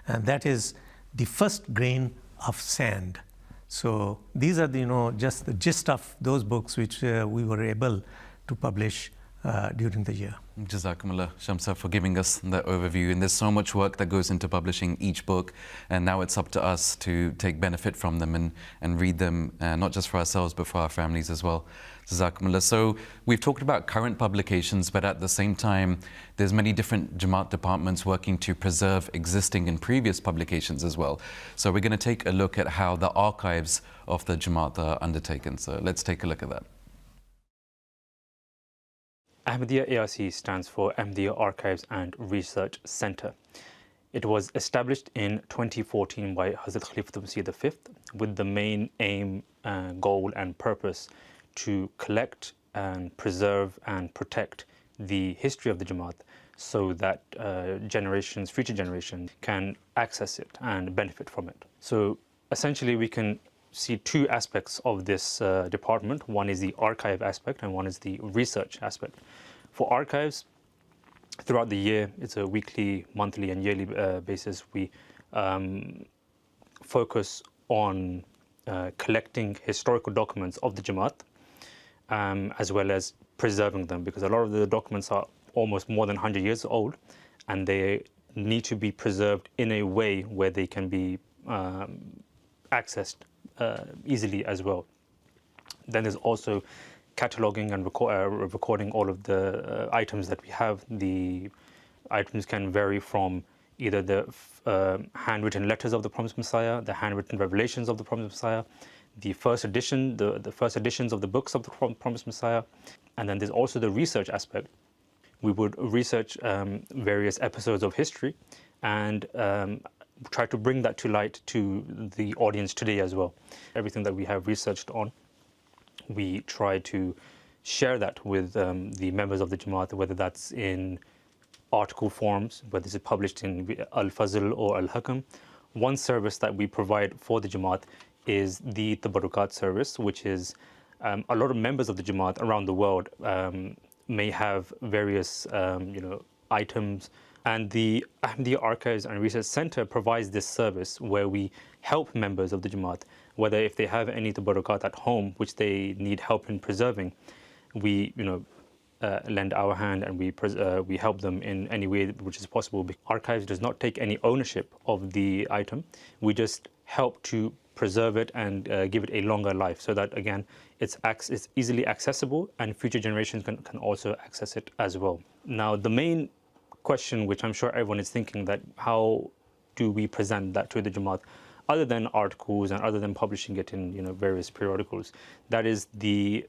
and that is the first grain of sand. So these are just the gist of those books which we were able to publish during the year. Jazakumullah, Shamsa, for giving us that overview. And there's so much work that goes into publishing each book, and now it's up to us to take benefit from them and read them, not just for ourselves but for our families as well. Jazakumullah. So we've talked about current publications, but at the same time there's many different Jamaat departments working to preserve existing and previous publications as well. So we're going to take a look at how the archives of the Jamaat are undertaken. So let's take a look at that. Ahmediyya ARC stands for Ahmediyya Archives and Research Center. It was established in 2014 by Hazrat Khalifatul Masih V with the main aim, goal and purpose to collect and preserve and protect the history of the Jamaat so that future generations can access it and benefit from it. So essentially we can see 2 aspects of this department. One is the archive aspect and one is the research aspect. For archives, throughout the year, it's a weekly, monthly and yearly basis, we focus on collecting historical documents of the Jamaat, as well as preserving them, because a lot of the documents are almost more than 100 years old, and they need to be preserved in a way where they can be accessed easily as well. Then there's also cataloging and recording all of the items that we have. The items can vary from either the handwritten letters of the Promised Messiah, the handwritten revelations of the Promised Messiah, the first edition, the first editions of the books of the Promised Messiah, and then there's also the research aspect. We would research various episodes of history and try to bring that to light to the audience today as well. Everything that we have researched on, we try to share that with the members of the Jamaat, whether that's in article forms, whether this is published in Al-Fazl or Al-Hakam. One service that we provide for the Jamaat is the Tabarrukat service, which is a lot of members of the Jamaat around the world may have various items, and the Ahmediyya Archives and Research Center provides this service where we help members of the Jamaat, whether if they have any tabarrukat at home which they need help in preserving, we lend our hand and we help them in any way which is possible. Archives does not take any ownership of the item. We just help to preserve it and give it a longer life, so that again it's easily accessible and future generations can also access it as well. Now the main question which I'm sure everyone is thinking, that how do we present that to the Jamaat other than articles and other than publishing it in various periodicals? That is the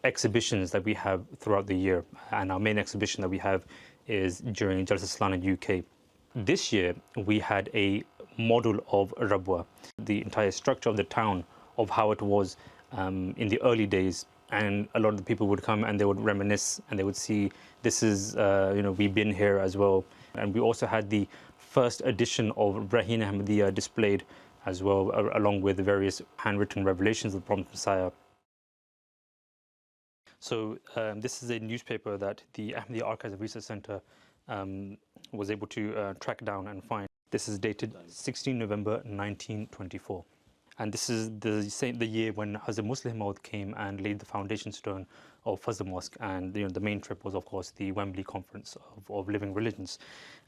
exhibitions that we have throughout the year, and our main exhibition that we have is during Jalsa in UK. This year we had a model of Rabwa, the entire structure of the town, of how it was in the early days, and a lot of the people would come and they would reminisce and they would see this is we've been here as well. And we also had the first edition of Braheen Ahmediyya displayed as well, along with the various handwritten revelations of the Promised Messiah. So this is a newspaper that the Ahmediyya Archives and Research Center was able to track down and find. This is dated 16 November 1924. And this is the year when Hazrat Muslim Maud came and laid the foundation stone of Fazl Mosque, and the main trip was of course the Wembley Conference of Living Religions.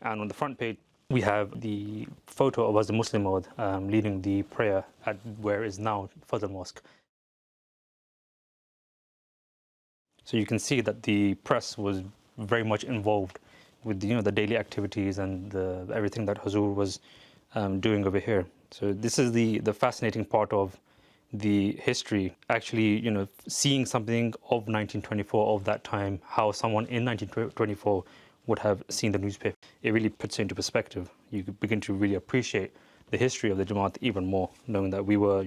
And on the front page we have the photo of Hazrat Muslim Maud leading the prayer at where is now Fazl Mosque. So you can see that the press was very much involved with the daily activities and everything that Hazur was doing over here. So this is the fascinating part of the history, actually seeing something of 1924, of that time, how someone in 1924 would have seen the newspaper. It really puts it into perspective. You begin to really appreciate the history of the Jamaat even more, knowing that we were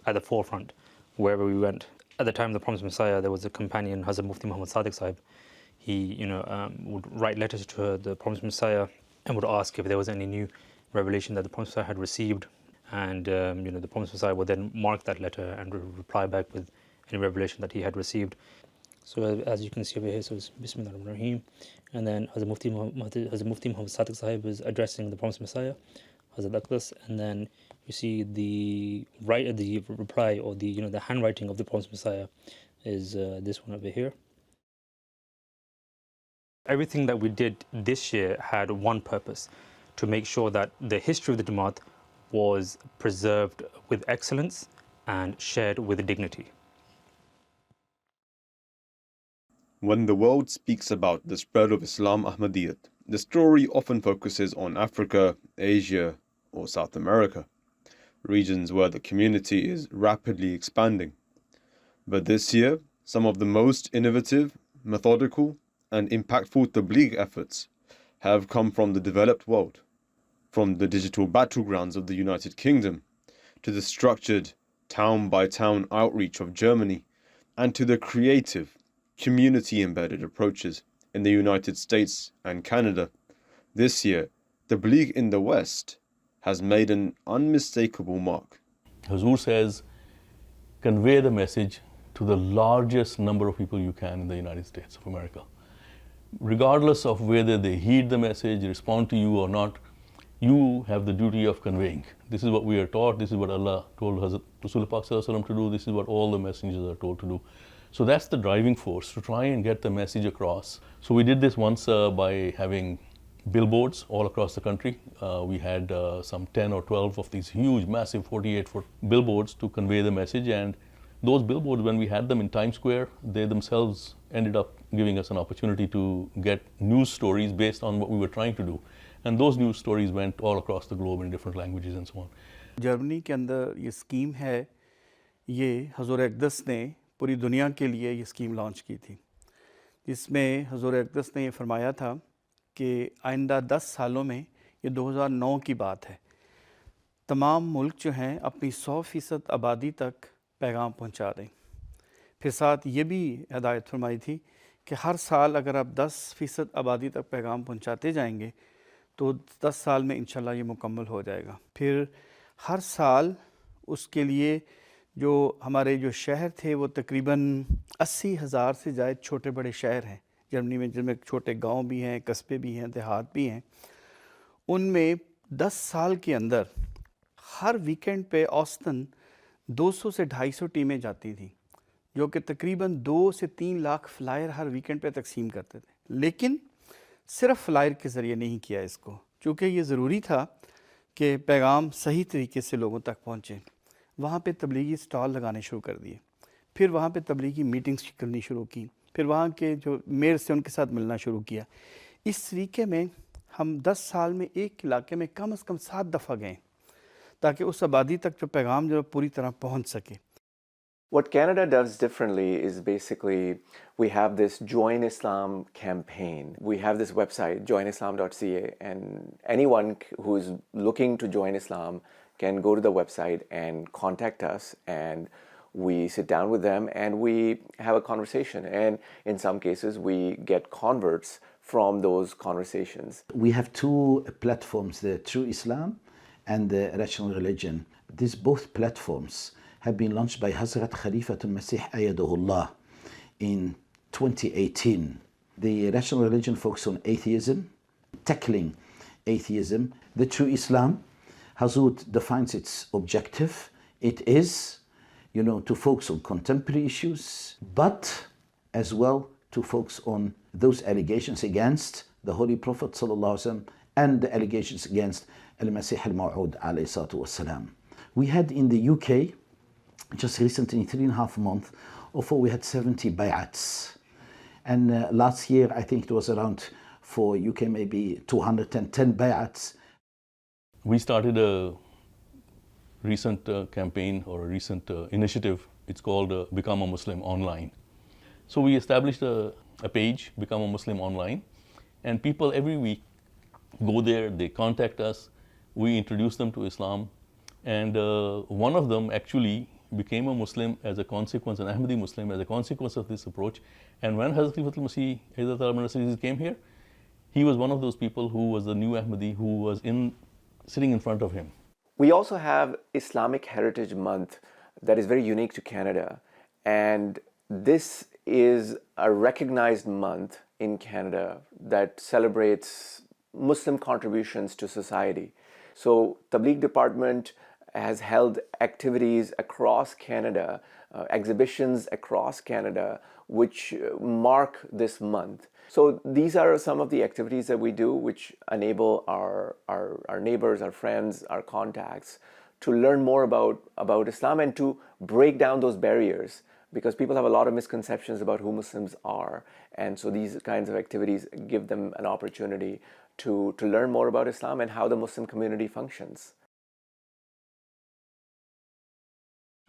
at the forefront wherever we went. At the time of the Promised Messiah, there was a companion, Hazrat Mufti Muhammad Sadiq Sahib. He would write letters to the Promised Messiah and would ask if there was any new revelation that the Promised Messiah had received. And the Promised Messiah would then mark that letter and reply back with any revelation that he had received. So as you can see over here, so it's Bismillah ar-Rahman ar-Rahim. And then Hazrat Mufti Muhammad Sadiq Sahib is addressing the Promised Messiah, Hazrat Aqdas, and then you see the reply, or the handwriting of the Promised Messiah is this one over here. Everything that we did this year had one purpose: to make sure that the history of the Jamaat was preserved with excellence and shared with dignity. When the world speaks about the spread of Islam Ahmadiyyat, the story often focuses on Africa, Asia, or South America, regions where the community is rapidly expanding. But this year, some of the most innovative, methodical, and impactful tabligh efforts have come from the developed world, from the digital battlegrounds of the United Kingdom, to the structured town-by-town outreach of Germany, and to the creative, community-embedded approaches in the United States and Canada. This year, tabligh in the West has made an unmistakable mark. Hazur says, convey the message to the largest number of people you can in the United States of America. Regardless of whether they heed the message, respond to you or not, you have the duty of conveying. This is what we are taught, this is what Allah told Hazrat Rasul Pak to do, this is what all the messengers are told to do. So that's the driving force, to try and get the message across. So we did this once by having billboards all across the country. We had some 10 or 12 of these huge, massive 48-foot billboards to convey the message, and those billboards, when we had them in Times Square, they themselves ended up giving us an opportunity to get news stories based on what we were trying to do. And those news stories went all across the globe in different languages and so on. Germany के अंदर ये scheme है, ये हज़ूर अक़दस ने पूरी दुनिया के लिए ये स्कीम लॉन्च की थी, जिसमें हज़ूर अक़दस ने ये फरमाया था कि आइंदा 10 सालों में, ये 2009 की बात है, तमाम मुल्क जो हैं अपनी 100% आबादी तक पैगाम पहुंचा दें। फिर साथ ये भी हिदायत फरमाई थी کہ ہر سال اگر آپ 10% آبادی تک پیغام پہنچاتے جائیں گے تو 10 سال میں انشاءاللہ یہ مکمل ہو جائے گا. پھر ہر سال اس کے لیے جو ہمارے جو شہر تھے وہ تقریباً 80,000 سے زائد چھوٹے بڑے شہر ہیں جرمنی میں، جن میں چھوٹے گاؤں بھی ہیں، قصبے بھی ہیں، دیہات بھی ہیں. ان میں 10 سال کے اندر ہر ویکینڈ پہ اوسطاً 200 سے 250 ٹیمیں جاتی تھیں، جو کہ تقریباً 2 سے 3 لاکھ فلائر ہر ویکینڈ پہ تقسیم کرتے تھے. لیکن صرف فلائر کے ذریعے نہیں کیا اس کو، چونکہ یہ ضروری تھا کہ پیغام صحیح طریقے سے لوگوں تک پہنچے. وہاں پہ تبلیغی سٹال لگانے شروع کر دیے، پھر وہاں پہ تبلیغی میٹنگز کرنی شروع کی، پھر وہاں کے جو میئر سے ان کے ساتھ ملنا شروع کیا. اس طریقے میں ہم 10 سال میں ایک علاقے میں کم از کم 7 دفعہ گئے تاکہ اس آبادی تک جو پیغام جو پوری طرح پہنچ سکے. What Canada does differently is basically we have this Join Islam campaign. We have this website, joinislam.ca, and anyone who is looking to join Islam can go to the website and contact us, and we sit down with them and we have a conversation. And in some cases, we get converts from those conversations. We have two platforms, the True Islam and the Rational Religion. These both platforms have been launched by Hazrat Khalifatul Masih Ayadahullah in 2018. The Rational Religion focuses on atheism, tackling atheism. The True Islam, Hazrat defines its objective. It is, to focus on contemporary issues, but as well to focus on those allegations against the Holy Prophet ﷺ and the allegations against Al-Masih al-Maw'ud alayhi salatu wassalam. We had in the UK, just recently, 3.5 months, we had 70 bay'ats. And last year, I think it was around, for UK, maybe 210 bay'ats. We started a recent campaign or a recent initiative. It's called Become a Muslim Online. So we established a page, Become a Muslim Online, and people every week go there, they contact us, we introduce them to Islam, and one of them actually became a Muslim as a consequence, an Ahmadi Muslim as a consequence of this approach. And when Hazrat Khalifatul Masih came here, he was one of those people who was the new Ahmadi who was sitting in front of him. We also have Islamic Heritage Month that is very unique to Canada, and this is a recognized month in Canada that celebrates Muslim contributions to society. So Tabligh Department has held activities across Canada, exhibitions across Canada, which mark this month. So these are some of the activities that we do which enable our neighbors, our friends, our contacts to learn more about Islam and to break down those barriers, because people have a lot of misconceptions about who Muslims are. And so these kinds of activities give them an opportunity to learn more about Islam and how the Muslim community functions.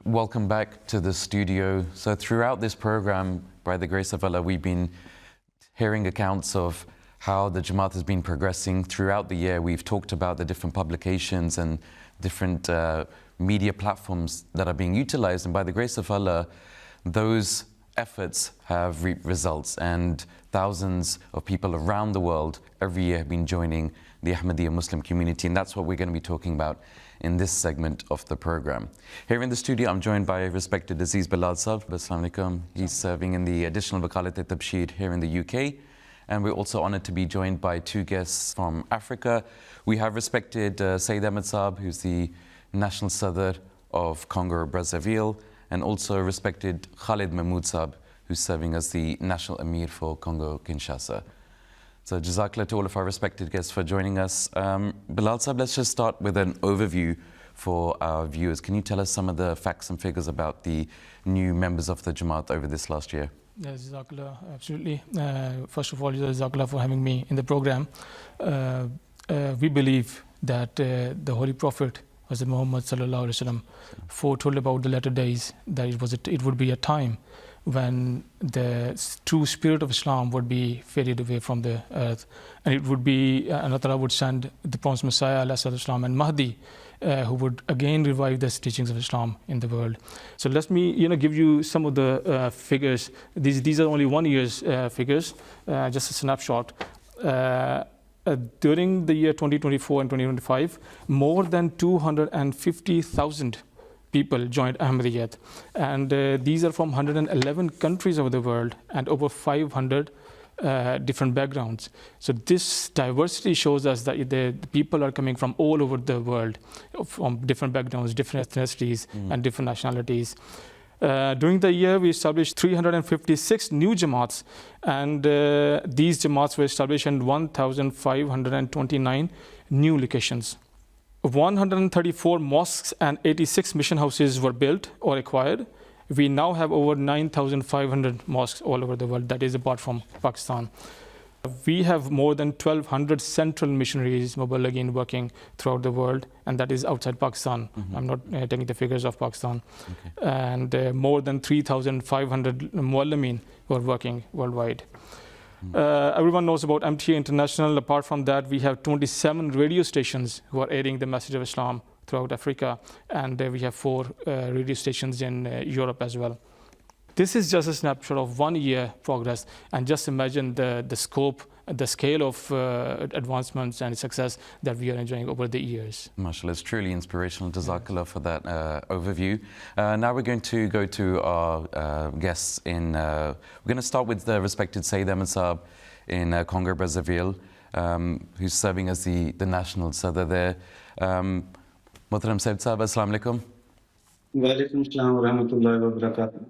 Welcome back to the studio. So throughout this program, by the grace of Allah, we've been hearing accounts of how the Jamaat has been progressing throughout the year. We've talked about the different publications and different media platforms that are being utilized. And by the grace of Allah, those efforts have reaped results. And thousands of people around the world every year have been joining the Ahmadiya Muslim community. And that's what we're going to be talking about in this segment of the program. Here in the studio, I'm joined by respected Aziz Bilal Sahab. Assalamu alaikum. He's serving in the additional Wakalat-e-Tabshir here in the UK. And we're also honored to be joined by two guests from Africa. We have respected Sayyid Ahmed Sahab, who's the National Sadr of Congo-Brazzaville, and also respected Khalid Mahmoud Sahab, who's serving as the National Emir for Congo-Kinshasa. So Jazakallah to all of our respected guests for joining us. Bilal Sahab, let's just start with an overview for our viewers. Can you tell us some of the facts and figures about the new members of the Jamaat over this last year? Yes, Jazakallah, absolutely. First of all, Jazakallah for having me in the program. We believe that the Holy Prophet, Hazrat Muhammad sallallahu alaihi wasallam, foretold about the latter days that it would be a time when the true spirit of Islam would be faded away from the earth, and it would be Allah Ta'ala would send the promised Messiah alayhi salatu wasalam and Mahdi who would again revive the teachings of Islam in the world. So let me give you some of the figures. These are only 1 year's figures, just a snapshot. During the year 2024 and 2025, more than 250,000 people joined Ahmadiyyat, and these are from 111 countries over the world and over 500 different backgrounds. So this diversity shows us that the people are coming from all over the world, from different backgrounds, different ethnicities, and different nationalities. During the year, we established 356 new jamaats, and these jamaats were established in 1,529 new locations. 134 mosques and 86 mission houses were built or acquired. We now have over 9,500 mosques all over the world, that is apart from Pakistan. We have more than 1,200 central missionaries, Muballighin, working throughout the world, and that is outside Pakistan. I'm not taking the figures of Pakistan. And more than 3,500 muallimin who are working worldwide. Everyone knows about MTA International. Apart from that, we have 27 radio stations who are airing the message of Islam throughout Africa, and we have 4 radio stations in Europe as well. This is just a snapshot of 1 year progress, and just imagine the scope, the scale of advancements and success that we are enjoying over the years. MashaAllah, it's truly inspirational. Jazakallah for that overview. Now we're going to go to our guests we're going to start with the respected Sayyid Ahmed Saab in Congo, Brazzaville, who's serving as the national Sadr there. Muhtaram Sayyid Saab, Assalamu alaikum. Wa alaikum assalam wa rahmatullahi wa barakatuh.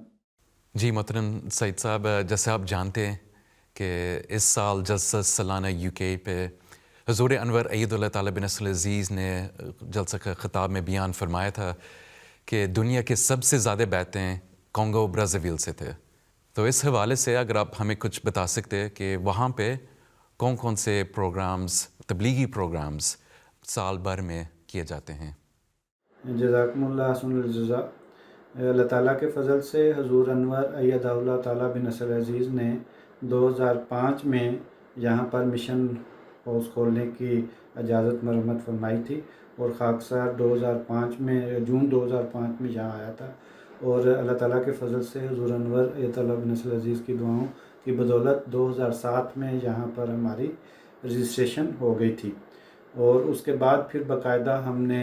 جی محترم سعید صاحب، جیسے آپ جانتے ہیں کہ اس سال جلسہ سالانہ UK پہ حضور انور اید اللہ تعالیٰ بن نصر العزیز نے جلسہ کا خطاب میں بیان فرمایا تھا کہ دنیا کے سب سے زیادہ بیعتیں کانگو برازاویل سے تھے. تو اس حوالے سے اگر آپ ہمیں کچھ بتا سکتے کہ وہاں پہ کون کون سے پروگرامز، تبلیغی پروگرامز سال بھر میں کیے جاتے ہیں. جزاکم اللہ حسن الجزا. اللہ تعالیٰ کے فضل سے حضور انور ایدہ اللہ تعالیٰ بن نصر العزیز نے 2005 میں یہاں پر مشن ہاؤس کھولنے کی اجازت مرمت فرمائی تھی، اور خاکسار 2005 میں جون 2005 میں یہاں آیا تھا، اور اللہ تعالیٰ کے فضل سے حضور انور ایدہ اللہ بن نصر العزیز کی دعاؤں کی بدولت 2007 میں یہاں پر ہماری رجسٹریشن ہو گئی تھی. اور اس کے بعد پھر باقاعدہ ہم نے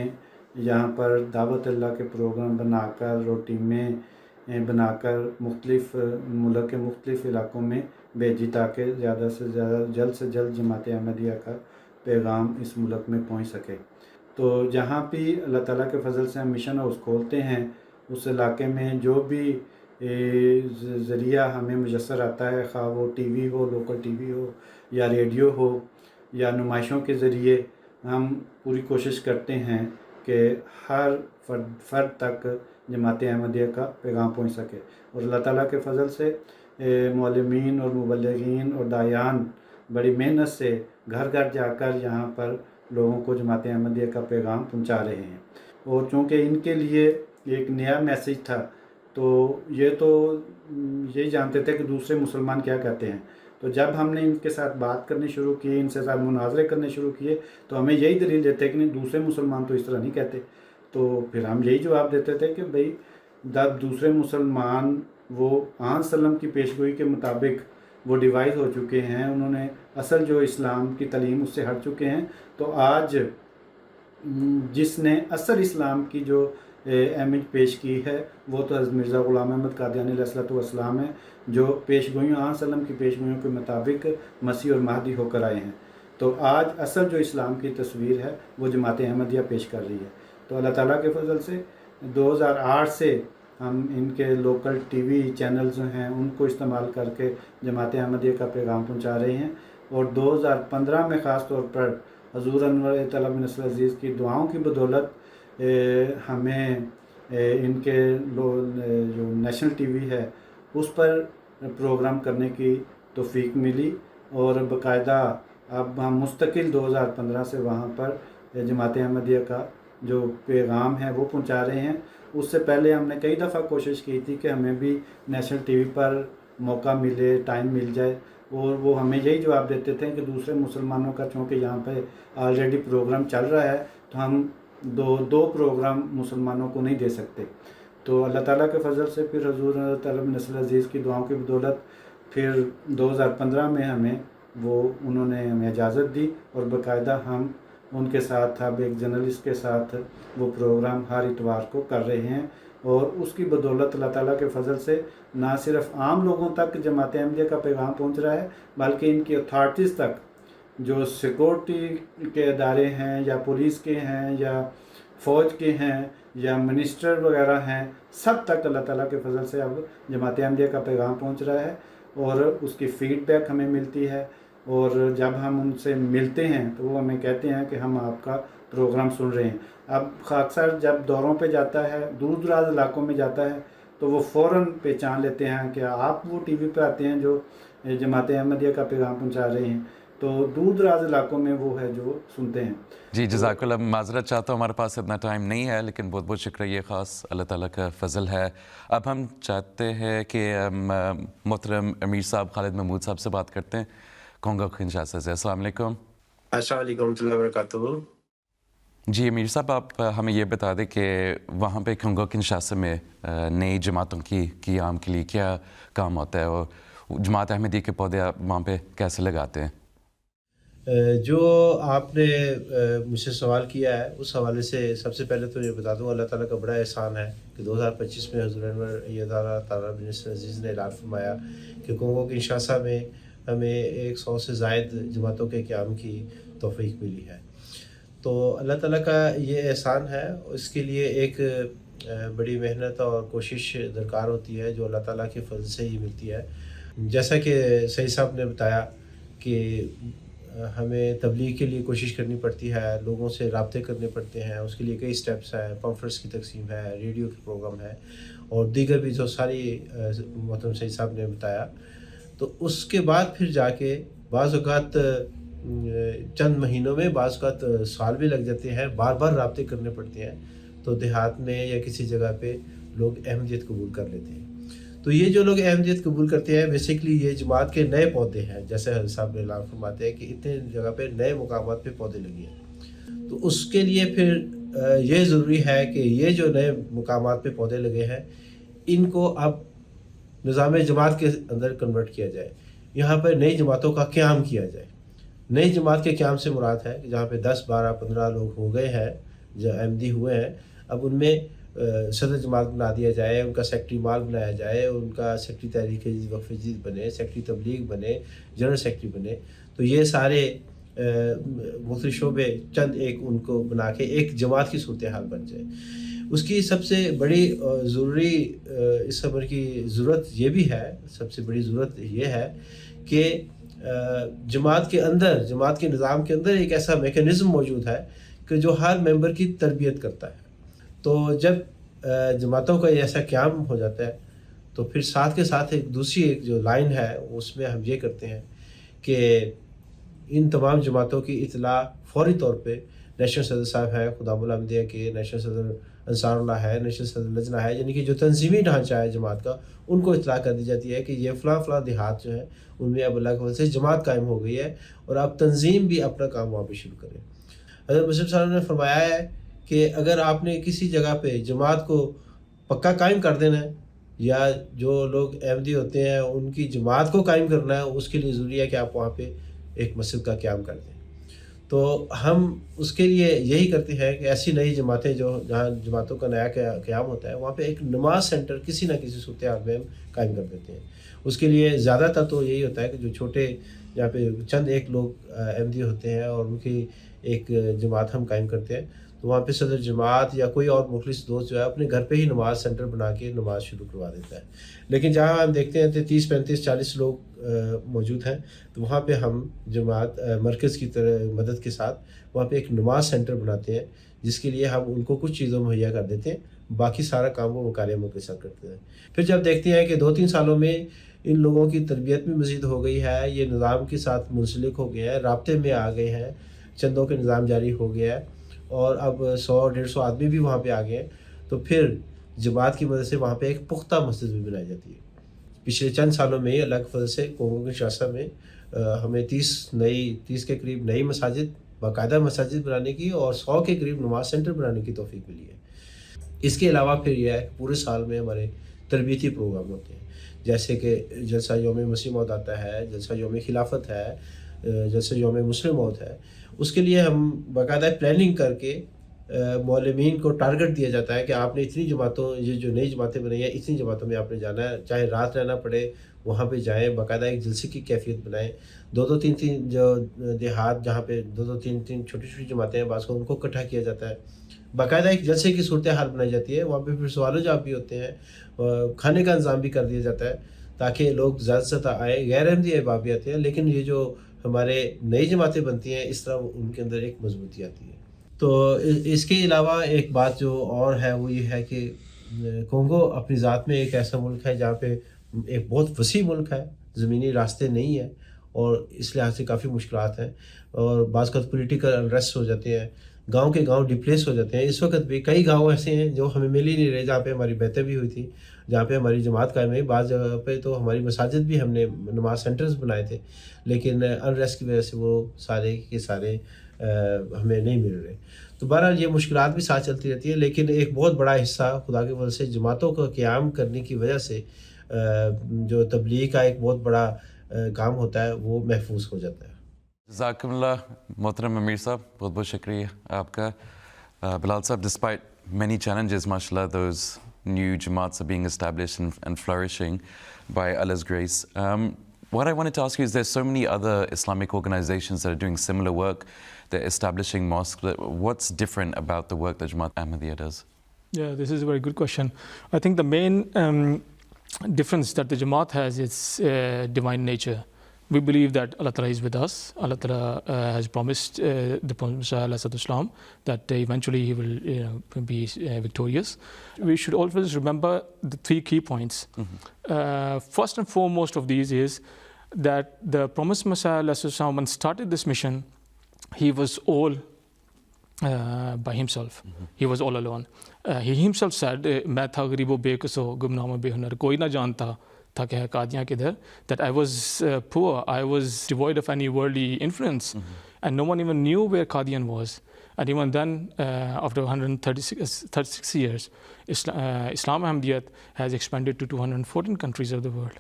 یہاں پر دعوت اللہ کے پروگرام بنا کر، ٹیمیں بنا کر مختلف ملک کے مختلف علاقوں میں بھیجی تاکہ زیادہ سے زیادہ جلد سے جلد جماعت احمدیہ کا پیغام اس ملک میں پہنچ سکے. تو جہاں بھی اللہ تعالیٰ کے فضل سے ہم مشن ہاؤس کھولتے ہیں، اس علاقے میں جو بھی ذریعہ ہمیں میسر آتا ہے، خواہ وہ ٹی وی ہو، لوکل ٹی وی ہو، یا ریڈیو ہو، یا نمائشوں کے ذریعے، ہم پوری کوشش کرتے ہیں کہ ہر فرد تک جماعت احمدیہ کا پیغام پہنچ سکے. اور اللہ تعالیٰ کے فضل سے معلمین اور مبلغین اور داعیان بڑی محنت سے گھر گھر جا کر یہاں پر لوگوں کو جماعت احمدیہ کا پیغام پہنچا رہے ہیں. اور چونکہ ان کے لیے ایک نیا میسیج تھا، تو یہی جانتے تھے کہ دوسرے مسلمان کیا کہتے ہیں. تو جب ہم نے ان کے ساتھ بات کرنی شروع کی، ان سے ساتھ مناظرے کرنے شروع کیے، تو ہمیں یہی دلیل دیتے کہ نہیں، دوسرے مسلمان تو اس طرح نہیں کہتے. تو پھر ہم یہی جواب دیتے تھے کہ بھئی جب دوسرے مسلمان وہ آن سلم کی پیشگوئی کے مطابق وہ ڈیوائز ہو چکے ہیں، انہوں نے اصل جو اسلام کی تعلیم اس سے ہٹ چکے ہیں، تو آج جس نے اصل اسلام کی جو اہمیت پیش کی ہے وہ تو حضرت مرزا غلام احمد قادیانی علیہ الصلوۃ والسلام ہیں، جو پیشگوئیوں آن سلم کی پیشگوئیوں کے مطابق مسیح اور مہدی ہو کر آئے ہیں. تو آج اصل جو اسلام کی تصویر ہے وہ جماعت احمدیہ پیش کر رہی ہے. تو اللہ تعالیٰ کے فضل سے 2008 سے ہم ان کے لوکل ٹی وی چینلز ہیں ان کو استعمال کر کے جماعت احمدیہ کا پیغام پہنچا رہے ہیں. اور 2015 میں خاص طور پر حضور انور طلب بن نصر العزیز کی دعاؤں کی بدولت ہمیں ان کے جو نیشنل ٹی وی ہے اس پر پروگرام کرنے کی توفیق ملی، اور باقاعدہ اب ہم مستقل 2015 سے وہاں پر جماعت احمدیہ کا جو پیغام ہے وہ پہنچا رہے ہیں. اس سے پہلے ہم نے کئی دفعہ کوشش کی تھی کہ ہمیں بھی نیشنل ٹی وی پر موقع ملے، ٹائم مل جائے، اور وہ ہمیں یہی جواب دیتے تھے کہ دوسرے مسلمانوں کا چونکہ یہاں پہ آلریڈی پروگرام چل رہا ہے تو ہم دو پروگرام مسلمانوں کو نہیں دے سکتے. تو اللہ تعالیٰ کے فضل سے پھر حضور طلب نسل عزیز کی دعاؤں کی بدولت پھر 2015 میں انہوں نے ہمیں اجازت دی اور باقاعدہ ہم ان کے ساتھ اب ایک جرنلسٹ کے ساتھ وہ پروگرام ہر اتوار کو کر رہے ہیں. اور اس کی بدولت اللہ تعالیٰ کے فضل سے نہ صرف عام لوگوں تک جماعت احمدیہ کا پیغام پہنچ رہا ہے بلکہ ان کی اتھارٹیز تک جو سیکورٹی کے ادارے ہیں یا پولیس کے ہیں یا فوج کے ہیں یا منسٹر وغیرہ ہیں, سب تک اللہ تعالیٰ کے فضل سے اب جماعت احمدیہ کا پیغام پہنچ رہا ہے اور اس کی فیڈ بیک ہمیں ملتی ہے. اور جب ہم ان سے ملتے ہیں تو وہ ہمیں کہتے ہیں کہ ہم آپ کا پروگرام سن رہے ہیں. اب اکثر جب دوروں پہ جاتا ہے, دور دراز علاقوں میں جاتا ہے, تو وہ فوراً پہچان لیتے ہیں کہ آپ وہ ٹی وی پہ آتے ہیں جو جماعت احمدیہ کا پیغام پہنچا رہے ہیں. تو دور دراز علاقوں میں وہ ہے جو سنتے ہیں. جی جزاک اللہ. معذرت چاہتا ہوں ہمارے پاس اتنا ٹائم نہیں ہے, لیکن بہت بہت شکریہ, یہ خاص اللہ تعالیٰ کا فضل ہے. اب ہم چاہتے ہیں کہ محترم امیر صاحب خالد محمود صاحب سے بات کرتے ہیں کونگو کنشاسا سے. السلام علیکم. السلام علیکم ورحمۃ اللہ وبرکاتہ. جی امیر صاحب, آپ ہمیں یہ بتا دیں کہ وہاں پہ کونگو کنشاسا میں نئی جماعتوں کی قیام کے لیے کیا کام ہوتا ہے اور جماعت احمدیہ کے پودے آپ وہاں پہ کیسے لگاتے ہیں؟ جو آپ نے مجھ سے سوال کیا ہے اس حوالے سے سب سے پہلے تو یہ بتا دوں اللہ تعالیٰ کا بڑا احسان ہے کہ 2025 میں حضور انور اللہ تعالیٰ بن عزیز نے اعلان فرمایا کہ کونگو کنشاسا میں ہمیں 100 سے زائد جماعتوں کے قیام کی توفیق ملی ہے. تو اللہ تعالیٰ کا یہ احسان ہے. اس کے لیے ایک بڑی محنت اور کوشش درکار ہوتی ہے جو اللہ تعالیٰ کے فضل سے ہی ملتی ہے. جیسا کہ سعید صاحب نے بتایا کہ ہمیں تبلیغ کے لیے کوشش کرنی پڑتی ہے, لوگوں سے رابطے کرنے پڑتے ہیں, اس کے لیے کئی سٹیپس ہیں, پمفلٹس کی تقسیم ہے, ریڈیو کے پروگرام ہے اور دیگر بھی جو ساری محترم سعید صاحب نے بتایا. تو اس کے بعد پھر جا کے بعض اوقات چند مہینوں میں, بعض اوقات سال بھی لگ جاتے ہیں, بار بار رابطے کرنے پڑتے ہیں. تو دیہات میں یا کسی جگہ پہ لوگ احمدیت قبول کر لیتے ہیں. تو یہ جو لوگ احمدیت قبول کرتے ہیں بیسیکلی یہ جماعت کے نئے پودے ہیں, جیسے حضرت صاحب نے اعلان فرماتے ہیں کہ اتنے جگہ پہ نئے مقامات پہ پودے لگے ہیں. تو اس کے لیے پھر یہ ضروری ہے کہ یہ جو نئے مقامات پہ پودے لگے ہیں ان کو اب نظام جماعت کے اندر کنورٹ کیا جائے, یہاں پر نئی جماعتوں کا قیام کیا جائے. نئی جماعت کے قیام سے مراد ہے کہ جہاں پہ 10 12 15 لوگ ہو گئے ہیں جو احمدی ہوئے ہیں, اب ان میں صدر جماعت بنا دیا جائے, ان کا سیکٹری مال بنایا جائے, ان کا سیکٹری تحریک جدید وقف جدید بنے, سیکٹری تبلیغ بنے, جنرل سیکٹری بنے. تو یہ سارے مختلف شعبے چند ایک ان کو بنا کے ایک جماعت کی صورتحال بن جائے. اس کی سب سے بڑی ضروری اس خبر کی ضرورت یہ بھی ہے, سب سے بڑی ضرورت یہ ہے کہ جماعت کے اندر, جماعت کے نظام کے اندر ایک ایسا میکانزم موجود ہے کہ جو ہر ممبر کی تربیت کرتا ہے. تو جب جماعتوں کا ایسا قیام ہو جاتا ہے تو پھر ساتھ کے ساتھ ایک دوسری ایک جو لائن ہے اس میں ہم یہ کرتے ہیں کہ ان تمام جماعتوں کی اطلاع فوری طور پہ نیشنل صدر صاحب ہے خدام الاحمدیہ کے, نیشنل صدر انصار اللہ ہے, نیشنل صدر لجنہ ہے, یعنی کہ جو تنظیمی ڈھانچہ ہے جماعت کا, ان کو اطلاع کر دی جاتی ہے کہ یہ فلاں فلاں دیہات جو ہیں ان میں اب اللہ کے فضل سے جماعت قائم ہو گئی ہے اور اب تنظیم بھی اپنا کام وہاں پہ شروع کرے. حضرت مسلم صاحب نے فرمایا ہے کہ اگر آپ نے کسی جگہ پہ جماعت کو پکا قائم کر دینا ہے یا جو لوگ احمدی ہوتے ہیں ان کی جماعت کو قائم کرنا ہے, اس کے لیے ضروری ہے کہ آپ وہاں پہ ایک مسجد کا قیام کر دیں. تو ہم اس کے لیے یہی کرتے ہیں کہ ایسی نئی جماعتیں جو جہاں جماعتوں کا نیا قیام ہوتا ہے وہاں پہ ایک نماز سینٹر کسی نہ کسی صورتحال میں ہم قائم کر دیتے ہیں. اس کے لیے زیادہ تر تو یہی ہوتا ہے کہ جو چھوٹے جہاں پہ چند ایک لوگ احمدی ہوتے ہیں اور ان کی ایک جماعت ہم قائم کرتے ہیں, تو وہاں پہ صدر جماعت یا کوئی اور مخلص دوست جو ہے اپنے گھر پہ ہی نماز سینٹر بنا کے نماز شروع کروا دیتا ہے. لیکن جہاں ہم دیکھتے ہیں 30 35 40 لوگ موجود ہیں تو وہاں پہ ہم جماعت مرکز کی طرح مدد کے ساتھ وہاں پہ ایک نماز سینٹر بناتے ہیں جس کے لیے ہم ان کو کچھ چیزوں مہیا کر دیتے ہیں, باقی سارا کام وہ مکالموں کے ساتھ کرتے ہیں. پھر جب دیکھتے ہیں کہ 2-3 سالوں میں ان لوگوں کی تربیت بھی مزید ہو گئی ہے, یہ نظام کے ساتھ منسلک ہو گئے ہیں, رابطے میں آ گئے ہیں, چندوں کے نظام جاری ہو گیا ہے اور اب 100-150 آدمی بھی وہاں پہ آ گئے ہیں, تو پھر جماعت کی مدد سے وہاں پہ ایک پختہ مسجد بھی بنائی جاتی ہے. پچھلے چند سالوں میں اللہ کے فضل سے کونگو کنشاسا میں ہمیں 30 کے قریب نئی مساجد बाकायदा मसाजिद बनाने की और 100 के करीब नमाज सेंटर बनाने की तौफीक मिली है। इसके अलावा फिर यह है पूरे साल में हमारे तरबियती प्रोग्राम होते हैं, जैसे कि जलसा यौम मसीह मौत आता है, जलसा यौम खिलाफत है, जलसा यौम मुस्लिम मौत है। उसके लिए हम बाकायदा प्लानिंग करके मौलमीन को टारगेट दिया जाता है कि आपने इतनी जमातों, ये जो नई जमातें बनाई हैं, इतनी जमातों में आपने जाना है, चाहे रात रहना पड़े वहाँ पे जाएं, बाकायदा एक जलसे की कैफियत बनाएं। 2-2 3-3 जो देहात जहाँ पे 2-2 3-3 छोटी-छोटी जमातें हैं, बाज़ को उनको इकट्ठा किया जाता है, बाकायदा एक जलसे की सूरत हाल बनाई जाती है। वहाँ पे फिर सवाल जवाब भी होते हैं, खाने का इंतज़ाम भी कर दिया जाता है ताकि लोग ज़्यादा से ज़्यादा आए। गैर अहमदी अहबाब भी आते हैं, लेकिन ये जो हमारे नई जमातें बनती हैं, इस तरह उनके अंदर एक मजबूती आती है। तो इसके अलावा एक बात जो और है वो ये है कि कोंगो अपनी ज़ात में एक ऐसा मुल्क है जहाँ पे एक बहुत वसी मुल्क है, ज़मीनी रास्ते नहीं है और इस लिहाज से काफ़ी मुश्किलात हैं और बाज़ का पोलिटिकल अनरेस्ट हो जाते हैं, गांव के गांव डिप्लेस हो जाते हैं। इस वक्त भी कई गांव ऐसे हैं जो हमें मिल ही नहीं रहे, जहाँ पे हमारी बैतें भी हुई थी, जहाँ पे हमारी जमात कायम हुई। बाज़ जगह पे तो हमारी मसाजिद भी हमने नमाज सेंटर्स बनाए थे, लेकिन अनरेस्ट की वजह से वो सारे के सारे हमें नहीं मिल रहे। तो बहरहाल ये मुश्किलात भी साथ चलती रहती है, लेकिन एक बहुत बड़ा हिस्सा खुदा के फजल से जमातों को क़याम करने की वजह से जो तबलीग का एक बहुत बड़ा काम होता है वो महफूज हो जाता है। जज़ाकल्लाह मोहतरम अमीर साहब, बहुत बहुत शुक्रिया आपका। बिलाल साहब, despite many challenges, mashallah, those new jamaats are being established and flourishing by Allah's grace. What I wanted to ask you is there's so many other Islamic organizations that are doing similar work. They're establishing mosques. What's different about the work that Jamaat Ahmadiyyah does? Yeah, this is a very good question. I think the main difference that the Jamaat has is divine nature. We believe that Allah Ta'ala is with us. Allah Ta'ala has promised the Prophet Muhammad that eventually he will be victorious. We should always remember the 3 key points. First and foremost of these is that the promised Messiah, when started this mission, he was all by himself. He was all alone. He himself said, "मैं था गरीबो बेकसो गुमनाम बेहुनर, कोई ना जानता था कि है कादियाँ किधर." That I was poor, I was devoid of any worldly influence, and no one even knew where Qadian was. And even then, after 136 years, Islam Ahmadiyyat has expanded to 214 countries of the world.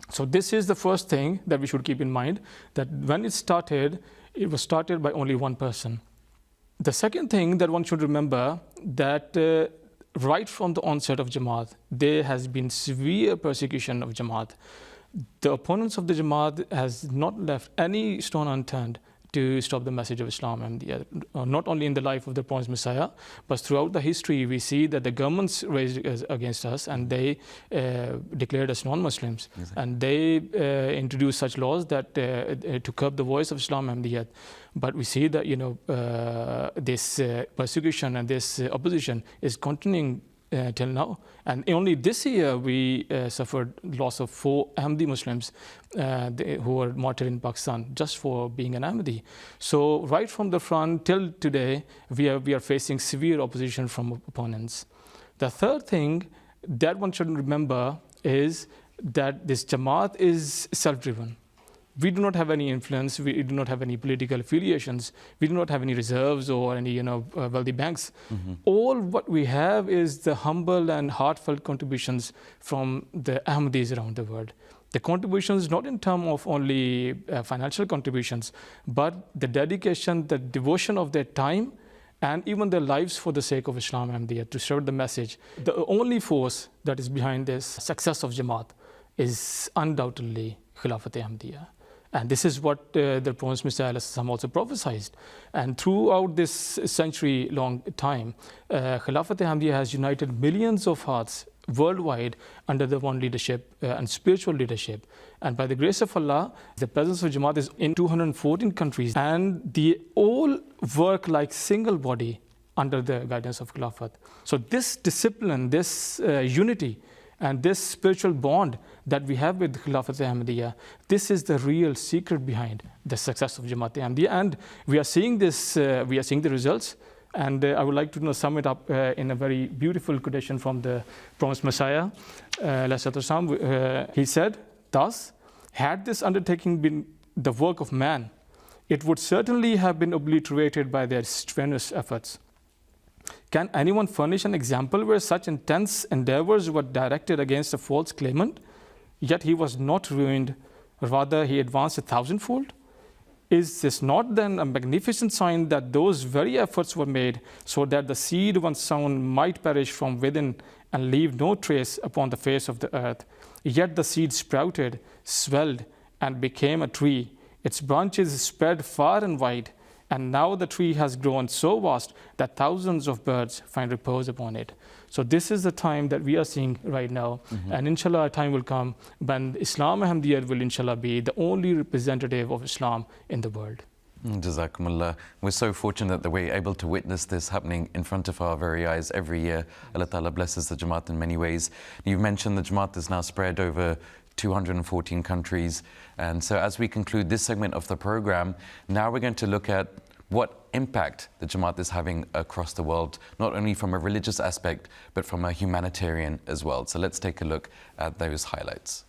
So this is the first thing that we should keep in mind, that when it was started by only one person. The second thing that one should remember, that right from the onset of Jamaat, there has been severe persecution of Jamaat. The opponents of the Jamaat has not left any stone unturned to stop the message of Islam. And not only in the life of the promised Messiah, but throughout the history, we see that the governments raised against us, and they declared us non-Muslims. Exactly. And they introduced such laws that to curb the voice of Islam Ahmadiyyat. But we see that this persecution and this opposition is continuing till now. And only this year we suffered loss of 4 Ahmadi Muslims who were martyred in Pakistan just for being an Ahmadi. So right from the front till today, we are facing severe opposition from opponents. The third thing that one should remember is that this Jamaat is self-driven. We do not have any influence, we do not have any political affiliations, we do not have any reserves or any wealthy banks. All what we have is the humble and heartfelt contributions from the Ahmadis around the world. The contributions not in terms of only financial contributions, but the dedication, the devotion of their time, and even their lives for the sake of Islam Ahmadiyyah, to spread the message. The only force that is behind this success of Jamaat is undoubtedly Khilafat Ahmadiyyah. And this is what the Prophet Messiah also prophesied. And throughout this century-long time, Khilafat Ahmadiyyah has united millions of hearts worldwide under the one leadership and spiritual leadership. And by the grace of Allah, the presence of Jamaat is in 214 countries, and they all work like single body under the guidance of Khilafat. So this discipline, this unity, and this spiritual bond that we have with Khilafat Ahmadiyyah, this is the real secret behind the success of Jamaat Ahmadiyyah. And we are seeing this, we are seeing the results. And I would like to sum it up in a very beautiful quotation from the promised Messiah. He said, "Thus, had this undertaking been the work of man, it would certainly have been obliterated by their strenuous efforts. Can anyone furnish an example where such intense endeavors were directed against a false claimant, yet he was not ruined, rather he advanced 1,000-fold? Is this not then a magnificent sign that those very efforts were made so that the seed once sown might perish from within and leave no trace upon the face of the earth? Yet the seed sprouted, swelled, and became a tree. Its branches spread far and wide, and now the tree has grown so vast that thousands of birds find repose upon it. So this is the time that we are seeing right now. And inshallah, a time will come when Islam Ahmadiyya will inshallah be the only representative of Islam in the world. Jazakumullah. We're so fortunate that we're able to witness this happening in front of our very eyes every year. Allah Ta'ala blesses the Jamaat in many ways. You've mentioned the Jamaat is now spread over 214 countries. And so as we conclude this segment of the program, now we're going to look at what impact the Jamaat is having across the world, not only from a religious aspect, but from a humanitarian as well. So let's take a look at those highlights.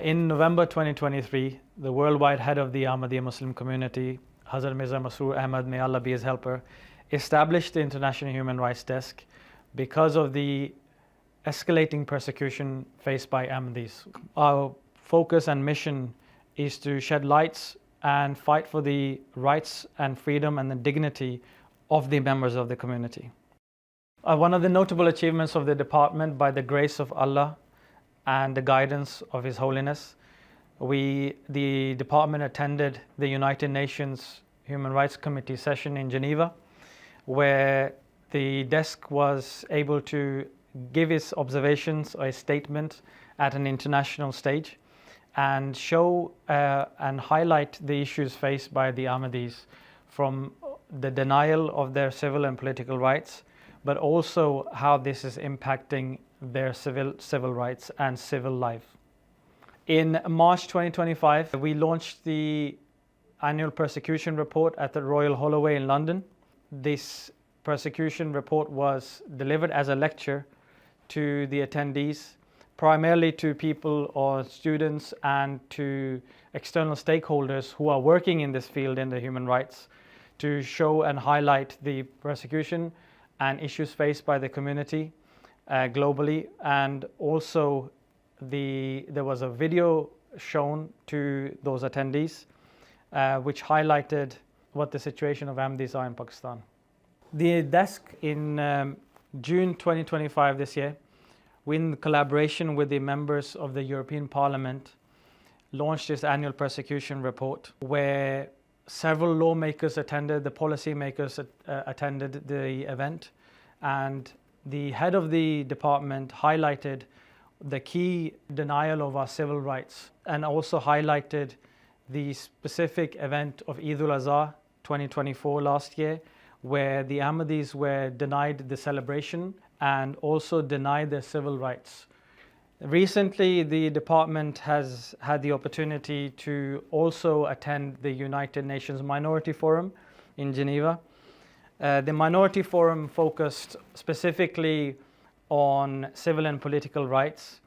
In November 2023, the worldwide head of the Ahmadiyya Muslim community, Hazrat Mirza Masroor Ahmad, may Allah be his helper, established the International Human Rights Desk because of the escalating persecution faced by Ahmadis. Our focus and mission is to shed lights and fight for the rights and freedom and the dignity of the members of the community. One of the notable achievements of the department, by the grace of Allah and the guidance of His Holiness, the department attended the United Nations Human Rights Committee session in Geneva, where the desk was able to give its observations or a statement at an international stage and show and highlight the issues faced by the Ahmadis, from the denial of their civil and political rights, but also how this is impacting their civil rights and civil life. In March 2025, we launched the annual persecution report at the Royal Holloway in London. This persecution report was delivered as a lecture to the attendees, primarily to people or students and to external stakeholders who are working in this field in the human rights, to show and highlight the persecution and issues faced by the community globally. And also there was a video shown to those attendees which highlighted what the situation of Ahmadis are in Pakistan. The desk in June 2025 this year, in collaboration with the members of the European Parliament, launched this annual persecution report, where several lawmakers attended, the policymakers attended the event, and the head of the department highlighted the key denial of our civil rights and also highlighted the specific event of Eid al-Azha 2024 last year, where the Ahmadis were denied the celebration and also denied their civil rights. Recently, the department has had the opportunity to also attend the United Nations Minority Forum in Geneva. The Minority Forum focused specifically on civil and political rights,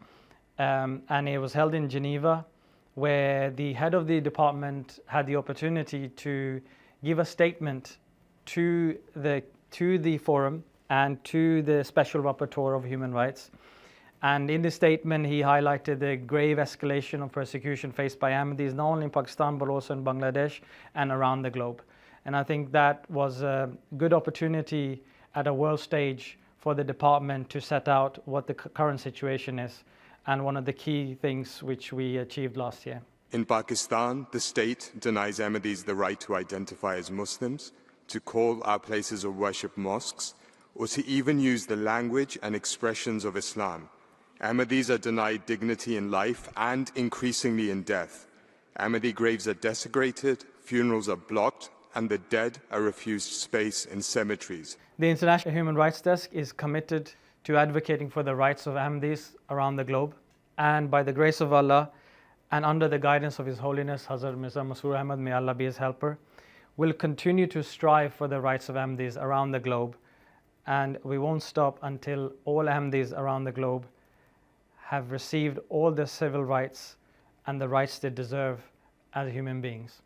and it was held in Geneva, where the head of the department had the opportunity to give a statement to the forum and to the Special Rapporteur of Human Rights. And in this statement, he highlighted the grave escalation of persecution faced by Ahmadis, not only in Pakistan, but also in Bangladesh and around the globe. And I think that was a good opportunity at a world stage for the department to set out what the current situation is, and one of the key things which we achieved last year. In Pakistan, the state denies Ahmadis the right to identify as Muslims, to call our places of worship mosques, or to even use the language and expressions of Islam. Ahmadis are denied dignity in life and increasingly in death. Ahmadi graves are desecrated, funerals are blocked, and the dead are refused space in cemeteries. The International Human Rights Desk is committed to advocating for the rights of Ahmadis around the globe. And by the grace of Allah, and under the guidance of His Holiness Hazrat Mirza Masroor Ahmad, may Allah be his helper, will continue to strive for the rights of Ahmadis around the globe. And we won't stop until all Ahmadis around the globe have received all their civil rights and the rights they deserve as human beings.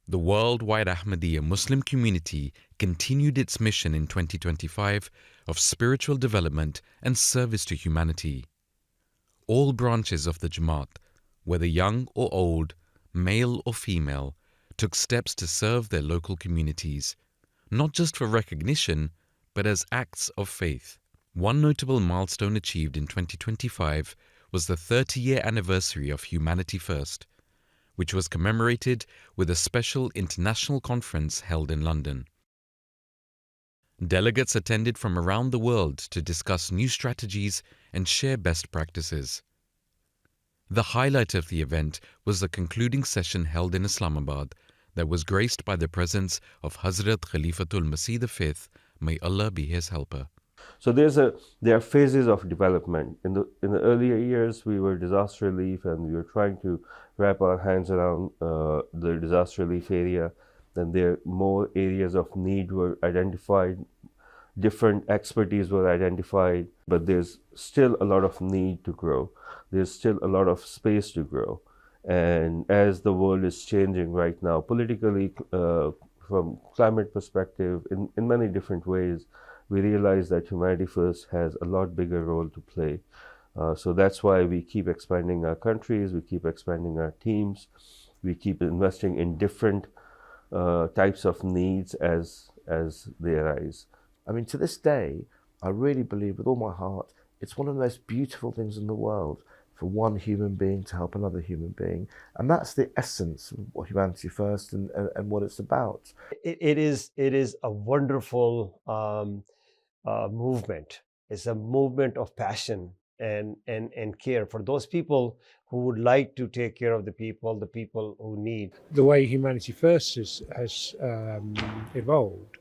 The worldwide Ahmadiyya Muslim community continued its mission in 2025 of spiritual development and service to humanity. All branches of the Jamaat, whether young or old, male or female, took steps to serve their local communities, not just for recognition, but as acts of faith. One notable milestone achieved in 2025 was the 30-year anniversary of Humanity First, which was commemorated with a special international conference held in London. Delegates attended from around the world to discuss new strategies and share best practices. The highlight of the event was the concluding session held in Islamabad that was graced by the presence of Hazrat Khalifatul Masih V, may Allah be his helper. So there are phases of development. In the earlier years, we were disaster relief, and we were trying to wrap our hands around the disaster relief area. Then there more areas of need were identified, different expertise were identified, but there's still a lot of need to grow. There's still a lot of space to grow. And as the world is changing right now, politically, from climate perspective, in many different ways, we realize that Humanity First has a lot bigger role to play. So that's why we keep expanding our countries, we keep expanding our teams, we keep investing in different types of needs as they arise. I mean, to this day, I really believe with all my heart, it's one of the most beautiful things in the world for one human being to help another human being. And that's the essence of what Humanity First and what it's about. It is a wonderful movement. It's a movement of passion and care for those people who would like to take care of the people who need. The way Humanity First has evolved,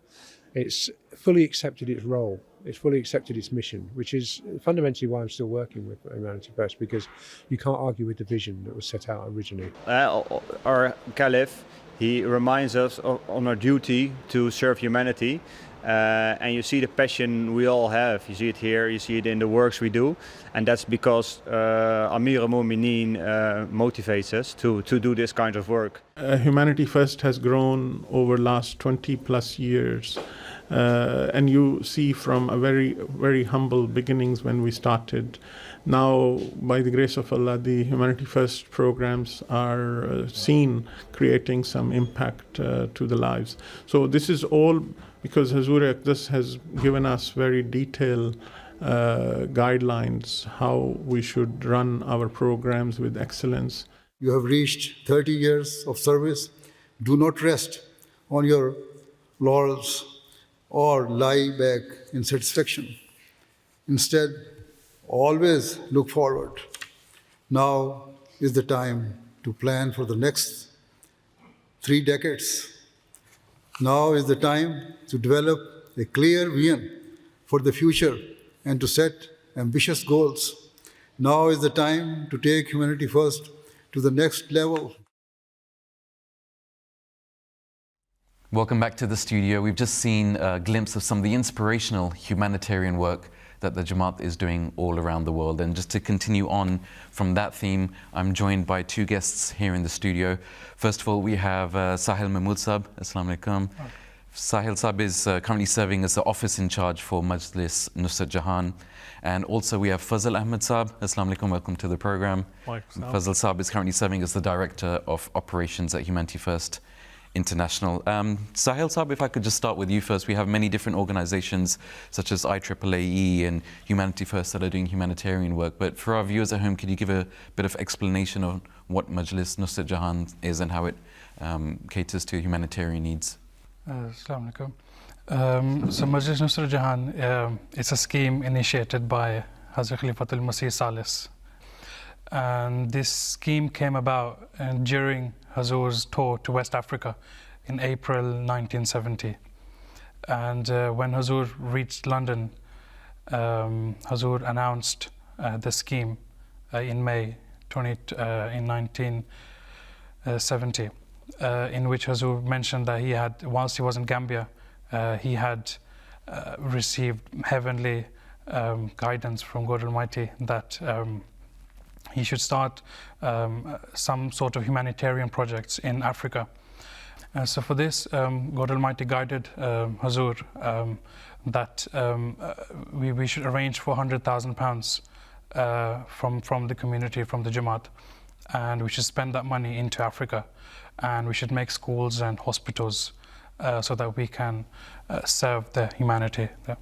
it's fully accepted its role. It's fully accepted its mission, which is fundamentally why I'm still working with Humanity First, because you can't argue with the vision that was set out originally. Our Caliph, he reminds us on our duty to serve humanity. And you see the passion we all have. You see it here, you see it in the works we do. And that's because Amir al-Mu'mineen motivates us to do this kind of work. Humanity First has grown over the last 20 plus years. And you see from a very, very humble beginnings when we started. Now, by the grace of Allah, the Humanity First programs are seen creating some impact to the lives. So this is all because Hazur Aqdas has given us very detailed guidelines how we should run our programs with excellence. You have reached 30 years of service. Do not rest on your laurels or lie back in satisfaction. Instead, always look forward. Now is the time to plan for the next 3 decades. Now is the time to develop a clear vision for the future and to set ambitious goals. Now is the time to take Humanity First to the next level. Welcome back to the studio. We've just seen a glimpse of some of the inspirational humanitarian work that the Jamaat is doing all around the world. And just to continue on from that theme, I'm joined by 2 guests here in the studio. First of all, we have Sahil Mahmood Sab. Assalamu alaikum. Sahil Sab is currently serving as the office in charge for Majlis Nusrat Jahan. And also we have Fazl Ahmed Sab. Assalamu alaikum, welcome to the program. Fazl Sab is currently serving as the Director of Operations at Humanity First International. Sahil Sab, if I could just start with you first. We have many different organizations such as IAAE and Humanity First that are doing humanitarian work. But for our viewers at home, could you give a bit of explanation on what Majlis Nusrat Jahan is and how it caters to humanitarian needs? Assalamu alaikum. So Majlis Nusrat Jahan is a scheme initiated by Hazrat Khalifatul Masih Salis. And this scheme came about during Hazur's tour to West Africa in April 1970. And when Hazur reached London, Hazur announced the scheme in May in 1970, in which Hazur mentioned that he had, whilst he was in Gambia, he had received heavenly guidance from God Almighty that he should start some sort of humanitarian projects in Africa. So for this, God Almighty guided Hazur that we should arrange for £100,000 from the community, from the Jamaat, and we should spend that money into Africa, and we should make schools and hospitals so that we can serve the humanity there.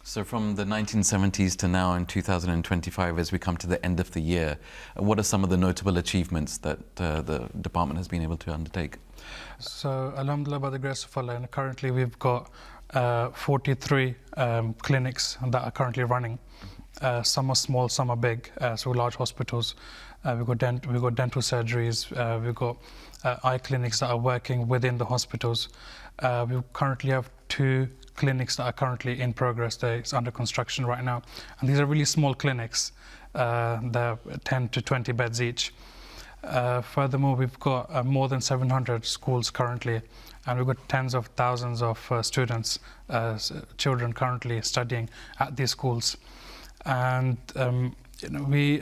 So from the 1970s to now in 2025, as we come to the end of the year, what are some of the notable achievements that the department has been able to undertake? So alhamdulillah, by the grace of Allah, and currently we've got 43 clinics that are currently running. Some are small, some are big, so large hospitals. We've got dental surgeries, we've got eye clinics that are working within the hospitals. We currently have 2 clinics that are currently in progress. It's under construction right now. And these are really small clinics. They're 10 to 20 beds each. Furthermore, we've got more than 700 schools currently, and we've got tens of thousands of students, children currently studying at these schools. And we,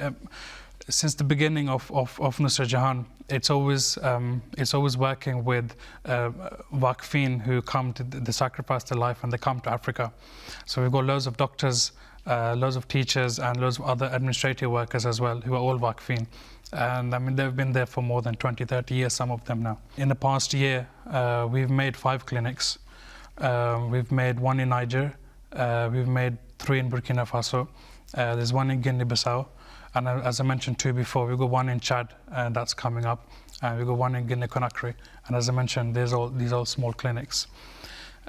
since the beginning of Nusrat Jahan, it's always working with Waqfin who come to they sacrifice their life and they come to Africa. So we've got loads of doctors, loads of teachers, and loads of other administrative workers as well who are all Waqfin. And I mean, they've been there for more than 20, 30 years, some of them now. In the past year, we've made 5 clinics. We've made 1 in Niger, we've made 3 in Burkina Faso, there's 1 in Guinea-Bissau, and as I mentioned 2 before, we've got 1 in Chad, and that's coming up, and we've got 1 in Guinea-Conakry, and as I mentioned, these are all small clinics.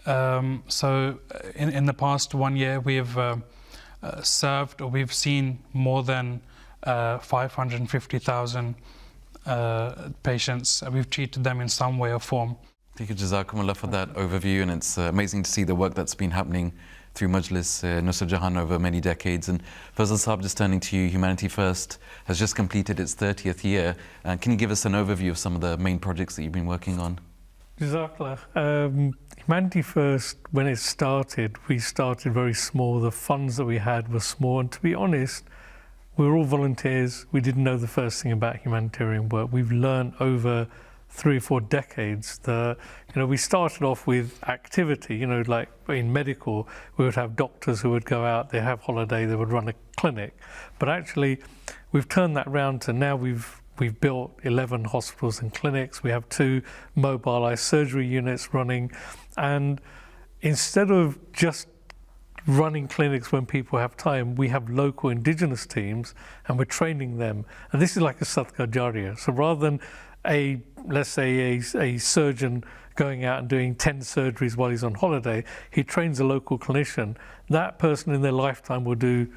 So in the past 1 year, we've served, or we've seen more than 550,000 patients. We've treated them in some way or form. Thank you, Jazakumullah, for that overview, and it's amazing to see the work that's been happening through Majlis Nusrat Jahan over many decades. And Fazal Saab, just turning to you, Humanity First has just completed its 30th year. Can you give us an overview of some of the main projects that you've been working on? Jazakallah. Humanity First, when it started, we started very small. The funds that we had were small, and to be honest, we were all volunteers. We didn't know the first thing about humanitarian work. We've learned over 3 or 4 decades that, we started off with activity, like in medical, we would have doctors who would go out, they have holiday, they would run a clinic. But actually, we've turned that around to now we've built 11 hospitals and clinics. We have 2 mobile eye surgery units running. And instead of just running clinics when people have time, we have local indigenous teams and we're training them. And this is like a sadaqah jariyah. So rather than let's say a surgeon going out and doing 10 surgeries while he's on holiday, he trains a local clinician. That person in their lifetime will do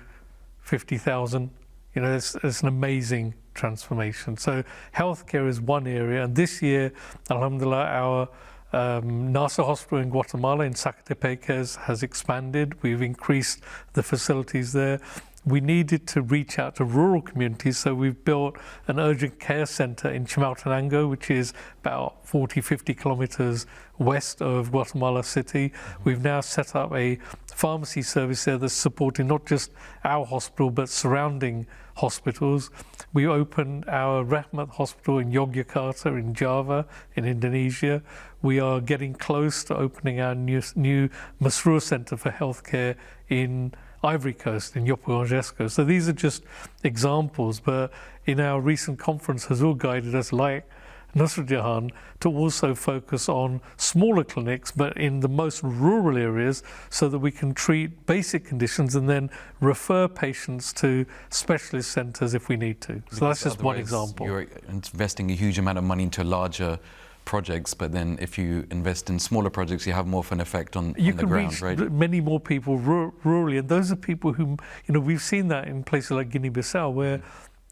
50,000. It's an amazing transformation. So healthcare is one area, and this year, alhamdulillah, our NASA Hospital in Guatemala in Zacatepec has expanded. We've increased the facilities there. We needed to reach out to rural communities, so we've built an urgent care centre in Chimaltenango, which is about 40-50 kilometres west of Guatemala City. We've now set up a pharmacy service there that's supporting not just our hospital but surrounding hospitals. We opened our Rahmat Hospital in Yogyakarta in Java in Indonesia. We are getting close to opening our new Masroor Centre for Healthcare in Ivory Coast, in Yopo-Angesco. So these are just examples, but in our recent conference, Hazur guided us, like Nusrat Jahan, to also focus on smaller clinics, but in the most rural areas, so that we can treat basic conditions and then refer patients to specialist centres if we need to. So that's just one example. You're investing a huge amount of money into larger projects, but then if you invest in smaller projects, you have more of an effect on the ground, right? You can reach many more people rurally, and those are people who, we've seen that in places like Guinea-Bissau, where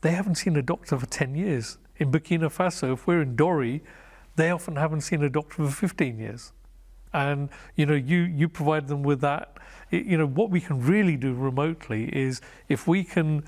they haven't seen a doctor for 10 years. In Burkina Faso, if we're in Dori, they often haven't seen a doctor for 15 years. And, you provide them with that. What we can really do remotely is if we can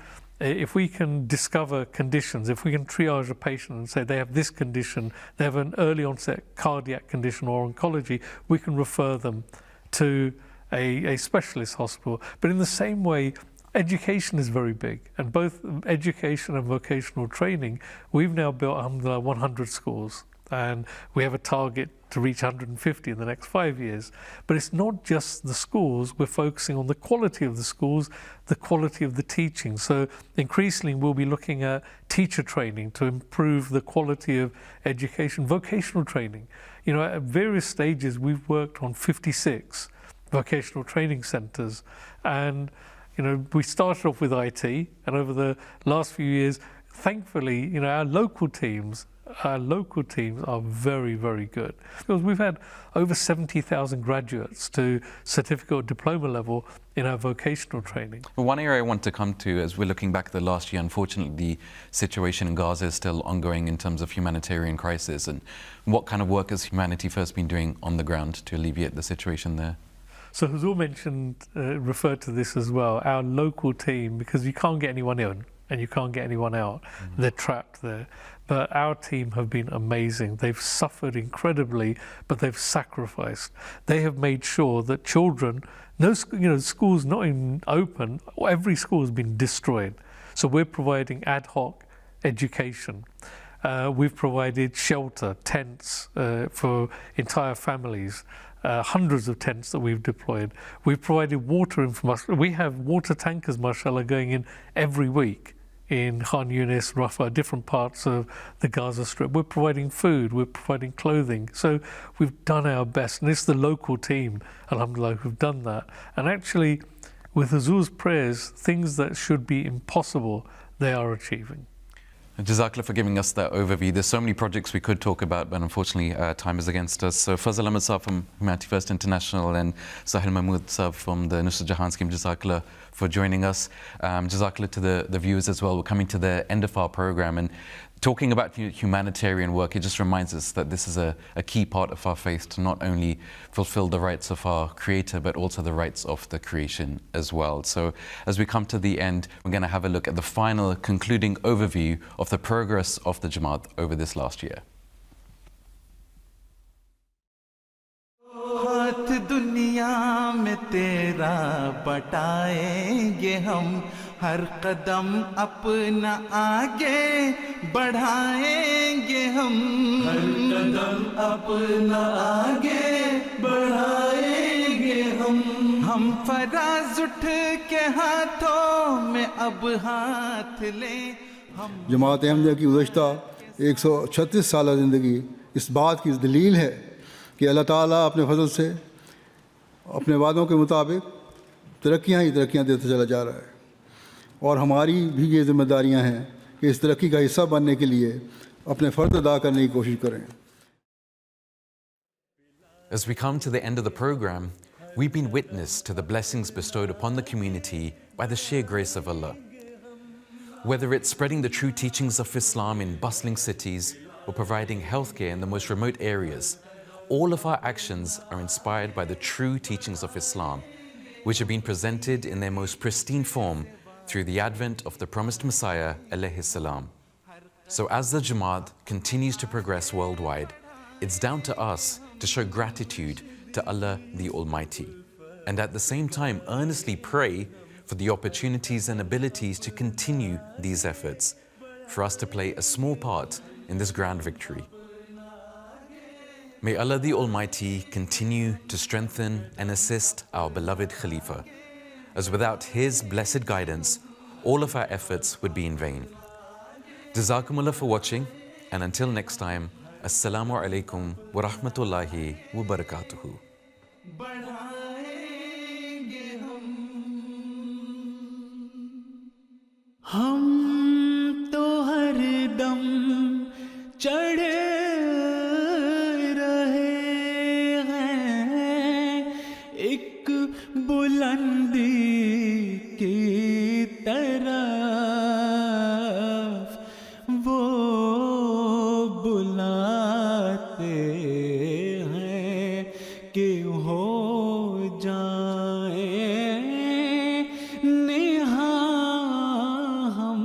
discover conditions, if we can triage a patient and say they have this condition, they have an early onset cardiac condition or oncology, we can refer them to a specialist hospital. But in the same way, education is very big, and both education and vocational training, we've now built 100 schools, and we have a target to reach 150 in the next 5 years. But it's not just the schools, we're focusing on the quality of the schools, the quality of the teaching. So increasingly we'll be looking at teacher training to improve the quality of education, vocational training. You know, at various stages we've worked on 56 vocational training centres, and you know, we started off with IT, and over the last few years, thankfully, you know, our local teams are very, very good. Because we've had over 70,000 graduates to certificate or diploma level in our vocational training. One area I want to come to, as we're looking back at the last year, unfortunately the situation in Gaza is still ongoing in terms of humanitarian crisis. And what kind of work has Humanity First been doing on the ground to alleviate the situation there? So Huzur referred to this as well, our local team, because you can't get anyone in and you can't get anyone out, they're trapped there. But our team have been amazing. They've suffered incredibly, but they've sacrificed. They have made sure that children, schools not even open, every school has been destroyed. So we're providing ad hoc education. We've provided shelter, tents for entire families. Hundreds of tents that we've deployed. We've provided water information. We have water tankers, mashallah, going in every week in Khan Yunis, Rafah, different parts of the Gaza Strip. We're providing food, we're providing clothing. So we've done our best, and it's the local team, alhamdulillah, who've done that. And actually, with Huzur's prayers, things that should be impossible, they are achieving. Jazakallah for giving us that overview. There's so many projects we could talk about, but unfortunately time is against us. So Fazal Ahmed Saab from Humanity First International and Sahil Mahmood Saab from the Nusrat Jahan Scheme, Jazakallah for joining us. Jazakallah to the viewers as well. We're coming to the end of our program, and talking about humanitarian work, it just reminds us that this is a key part of our faith, to not only fulfill the rights of our Creator, but also the rights of the creation as well. So as we come to the end, we're going to have a look at the final concluding overview of the progress of the Jamaat over this last year. हर कदम अपना आगे बढ़ाएंगे हम हर कदम अपना आगे बढ़ाएंगे हम फराज उठ के हाथों में अब हाथ लें जमात अहमदिया की गुज़श्ता 136 साल ज़िंदगी इस बात की दलील है कि अल्लाह ताला अपने फजल से अपने वादों के मुताबिक तरक्कियां ही तरक्कियां देता चला जा रहा है और हमारी भी ये जिम्मेदारियां हैं कि इस तरक्की का हिस्सा बनने के लिए अपने फ़र्ज़ अदा करने की कोशिश करें. As we come to the end of the program, we've been witness to the blessings bestowed upon the community by the sheer grace of Allah. Whether it's spreading the true teachings of Islam in bustling cities or providing healthcare in the most remote areas, all of our actions are inspired by the true teachings of Islam, which have been presented in their most pristine form through the advent of the promised Messiah, alayhi salam. So as the Jamaat continues to progress worldwide, it's down to us to show gratitude to Allah the Almighty, and at the same time earnestly pray for the opportunities and abilities to continue these efforts, for us to play a small part in this grand victory. May Allah the Almighty continue to strengthen and assist our beloved Khalifa, as without his blessed guidance, all of our efforts would be in vain. Jazakumullah for watching, and until next time, Assalamu alaikum wa rahmatullahi wa barakatuhu. हम तो हर दम चढ़े रहे हैं एक बुलंदी की तरफ वो बुलाते हैं कि हो जाए नेहा हम